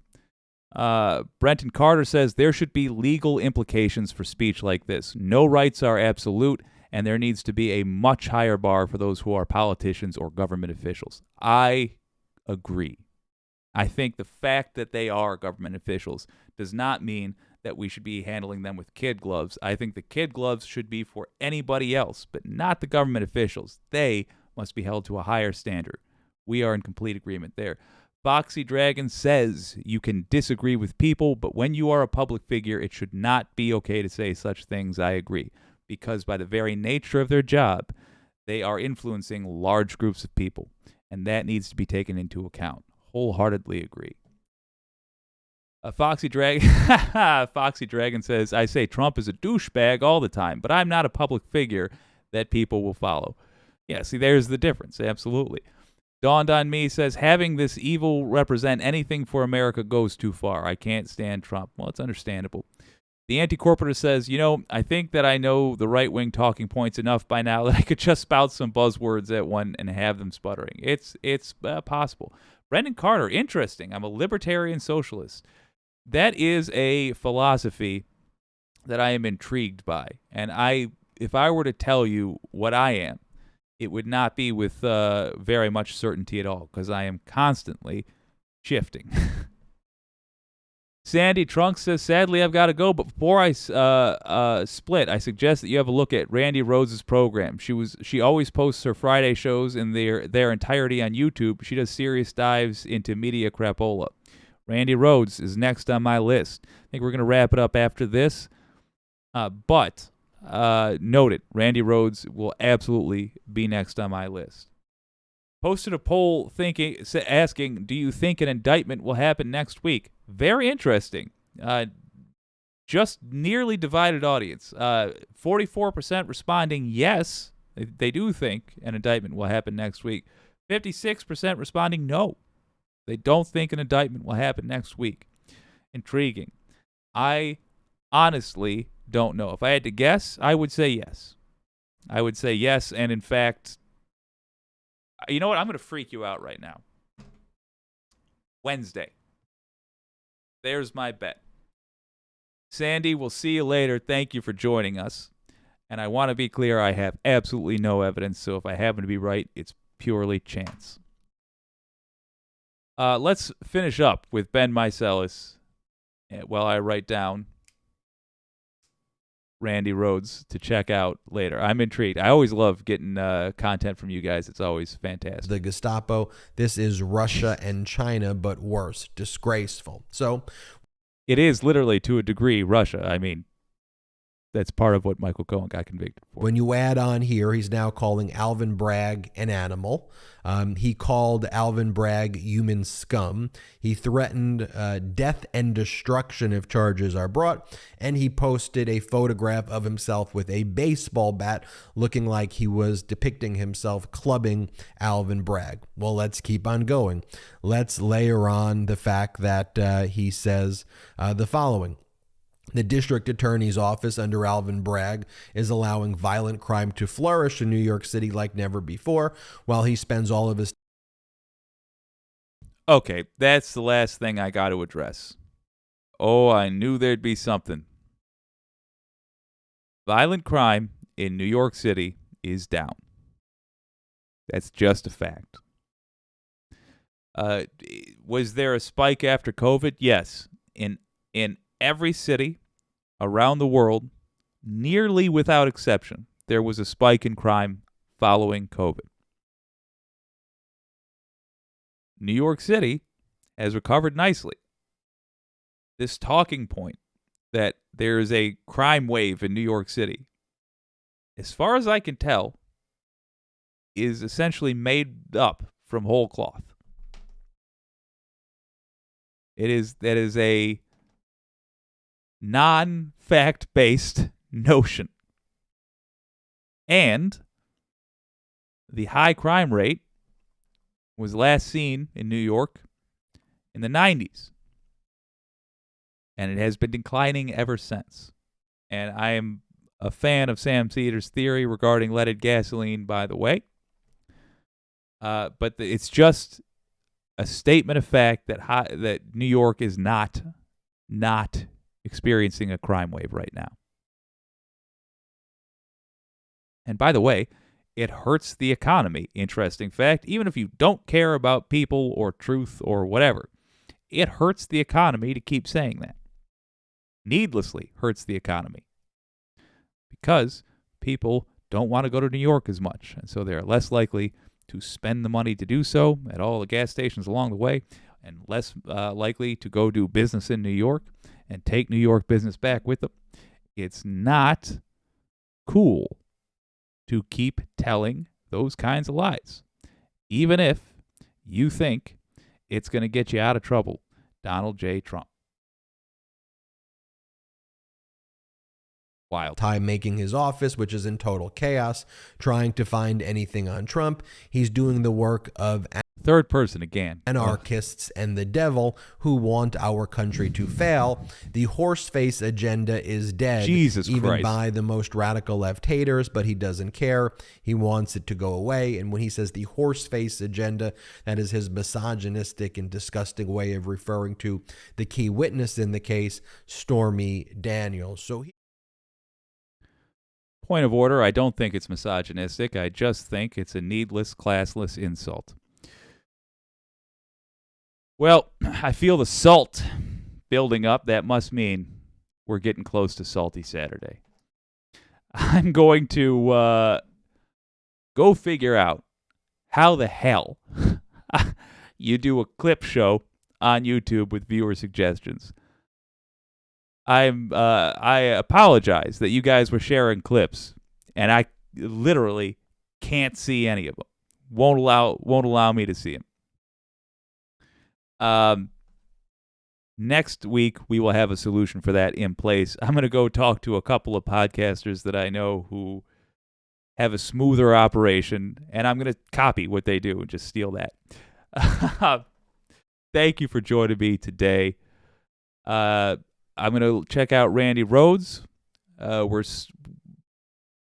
Brenton Carter says there should be legal implications for speech like this. No rights are absolute, and there needs to be a much higher bar for those who are politicians or government officials. I agree. I think the fact that they are government officials does not mean that we should be handling them with kid gloves. I think the kid gloves should be for anybody else, but not the government officials. They must be held to a higher standard. We are in complete agreement there. Foxy Dragon says you can disagree with people, but when you are a public figure, it should not be okay to say such things. I agree, because by the very nature of their job, they are influencing large groups of people, and that needs to be taken into account. Wholeheartedly agree. Foxy Dragon says, I say Trump is a douchebag all the time, but I'm not a public figure that people will follow. Yeah, see, there's the difference. Absolutely. Dawned on Me says, having this evil represent anything for America goes too far. I can't stand Trump. Well, it's understandable. The Anti-Corporatist says, I think that I know the right-wing talking points enough by now that I could just spout some buzzwords at one and have them sputtering. It's possible. Brendan Carter, interesting. I'm a libertarian socialist. That is a philosophy that I am intrigued by. And if I were to tell you what I am, it would not be with very much certainty at all, because I am constantly shifting. Sandy Trunk says, sadly, I've got to go, but before I split, I suggest that you have a look at Randy Rhodes' program. She always posts her Friday shows in their entirety on YouTube. She does serious dives into media crapola. Randy Rhodes is next on my list. I think we're going to wrap it up after this, but... note it, Randy Rhodes will absolutely be next on my list. Posted a poll asking, do you think an indictment will happen next week? Very interesting. Just nearly divided audience. 44% responding yes, they do think an indictment will happen next week. 56% responding no, they don't think an indictment will happen next week. Intriguing. I honestly don't know. If I had to guess, I would say yes. I would say yes, and in fact, you know what? I'm going to freak you out right now. Wednesday. There's my bet. Sandy, we'll see you later. Thank you for joining us. And I want to be clear, I have absolutely no evidence, so if I happen to be right, it's purely chance. Let's finish up with Ben Meiselas while I write down Randy Rhodes to check out later. I'm intrigued. I always love getting content from you guys. It's always fantastic. The Gestapo. This is Russia and China, but worse. Disgraceful. So it is literally, to a degree, Russia. I mean, That's part of what Michael Cohen got convicted for. When you add on here, he's now calling Alvin Bragg an animal. He called Alvin Bragg human scum. He threatened death and destruction if charges are brought. And he posted a photograph of himself with a baseball bat looking like he was depicting himself clubbing Alvin Bragg. Well, let's keep on going. Let's layer on the fact that he says the following. The district attorney's office under Alvin Bragg is allowing violent crime to flourish in New York City like never before, while he spends all of his... Okay, that's the last thing I got to address. Oh, I knew there'd be something. Violent crime in New York City is down. That's just a fact. Was there a spike after COVID? Yes. In every city around the world, nearly without exception, there was a spike in crime following COVID. New York City has recovered nicely. This talking point that there is a crime wave in New York City, as far as I can tell, is essentially made up from whole cloth. That is a non-fact-based notion. And the high crime rate was last seen in New York in the 90s. And it has been declining ever since. And I am a fan of Sam Cedars' theory regarding leaded gasoline, by the way. But it's just a statement of fact that New York is not experiencing a crime wave right now. And by the way, it hurts the economy. Interesting fact, even if you don't care about people or truth or whatever, it hurts the economy to keep saying that. Needlessly hurts the economy. Because people don't want to go to New York as much, and so they're less likely to spend the money to do so at all the gas stations along the way, and less likely to go do business in New York and take New York business back with them. It's not cool to keep telling those kinds of lies, even if you think it's going to get you out of trouble. Donald J. Trump. Wild. Time making his office, which is in total chaos, trying to find anything on Trump. He's doing the work of third person again. Anarchists and the devil who want our country to fail. The horseface agenda is dead. Jesus even Christ. By the most radical left haters, but he doesn't care. He wants it to go away. And when he says the horseface agenda, that is his misogynistic and disgusting way of referring to the key witness in the case, Stormy Daniels. Point of order, I don't think it's misogynistic. I just think it's a needless, classless insult. Well, I feel the salt building up. That must mean we're getting close to Salty Saturday. I'm going to go figure out how the hell you do a clip show on YouTube with viewer suggestions. I apologize that you guys were sharing clips, and I literally can't see any of them. Won't allow me to see them. Next week we will have a solution for that in place. I'm going to go talk to a couple of podcasters that I know who have a smoother operation, and I'm going to copy what they do and just steal that. Thank you for joining me today. I'm going to check out Randy Rhodes. We're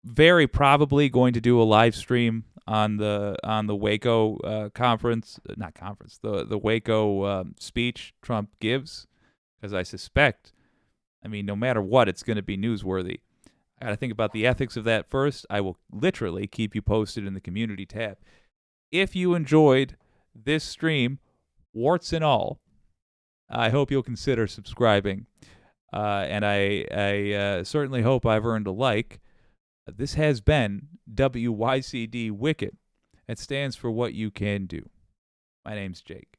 very probably going to do a live stream on the Waco the Waco speech Trump gives, because I suspect, no matter what, it's going to be newsworthy. I got to think about the ethics of that first. I will literally keep you posted in the community tab. If you enjoyed this stream, warts and all, I hope you'll consider subscribing. And I certainly hope I've earned a like. This has been WYCD Wicked. It stands for What You Can Do. My name's Jake.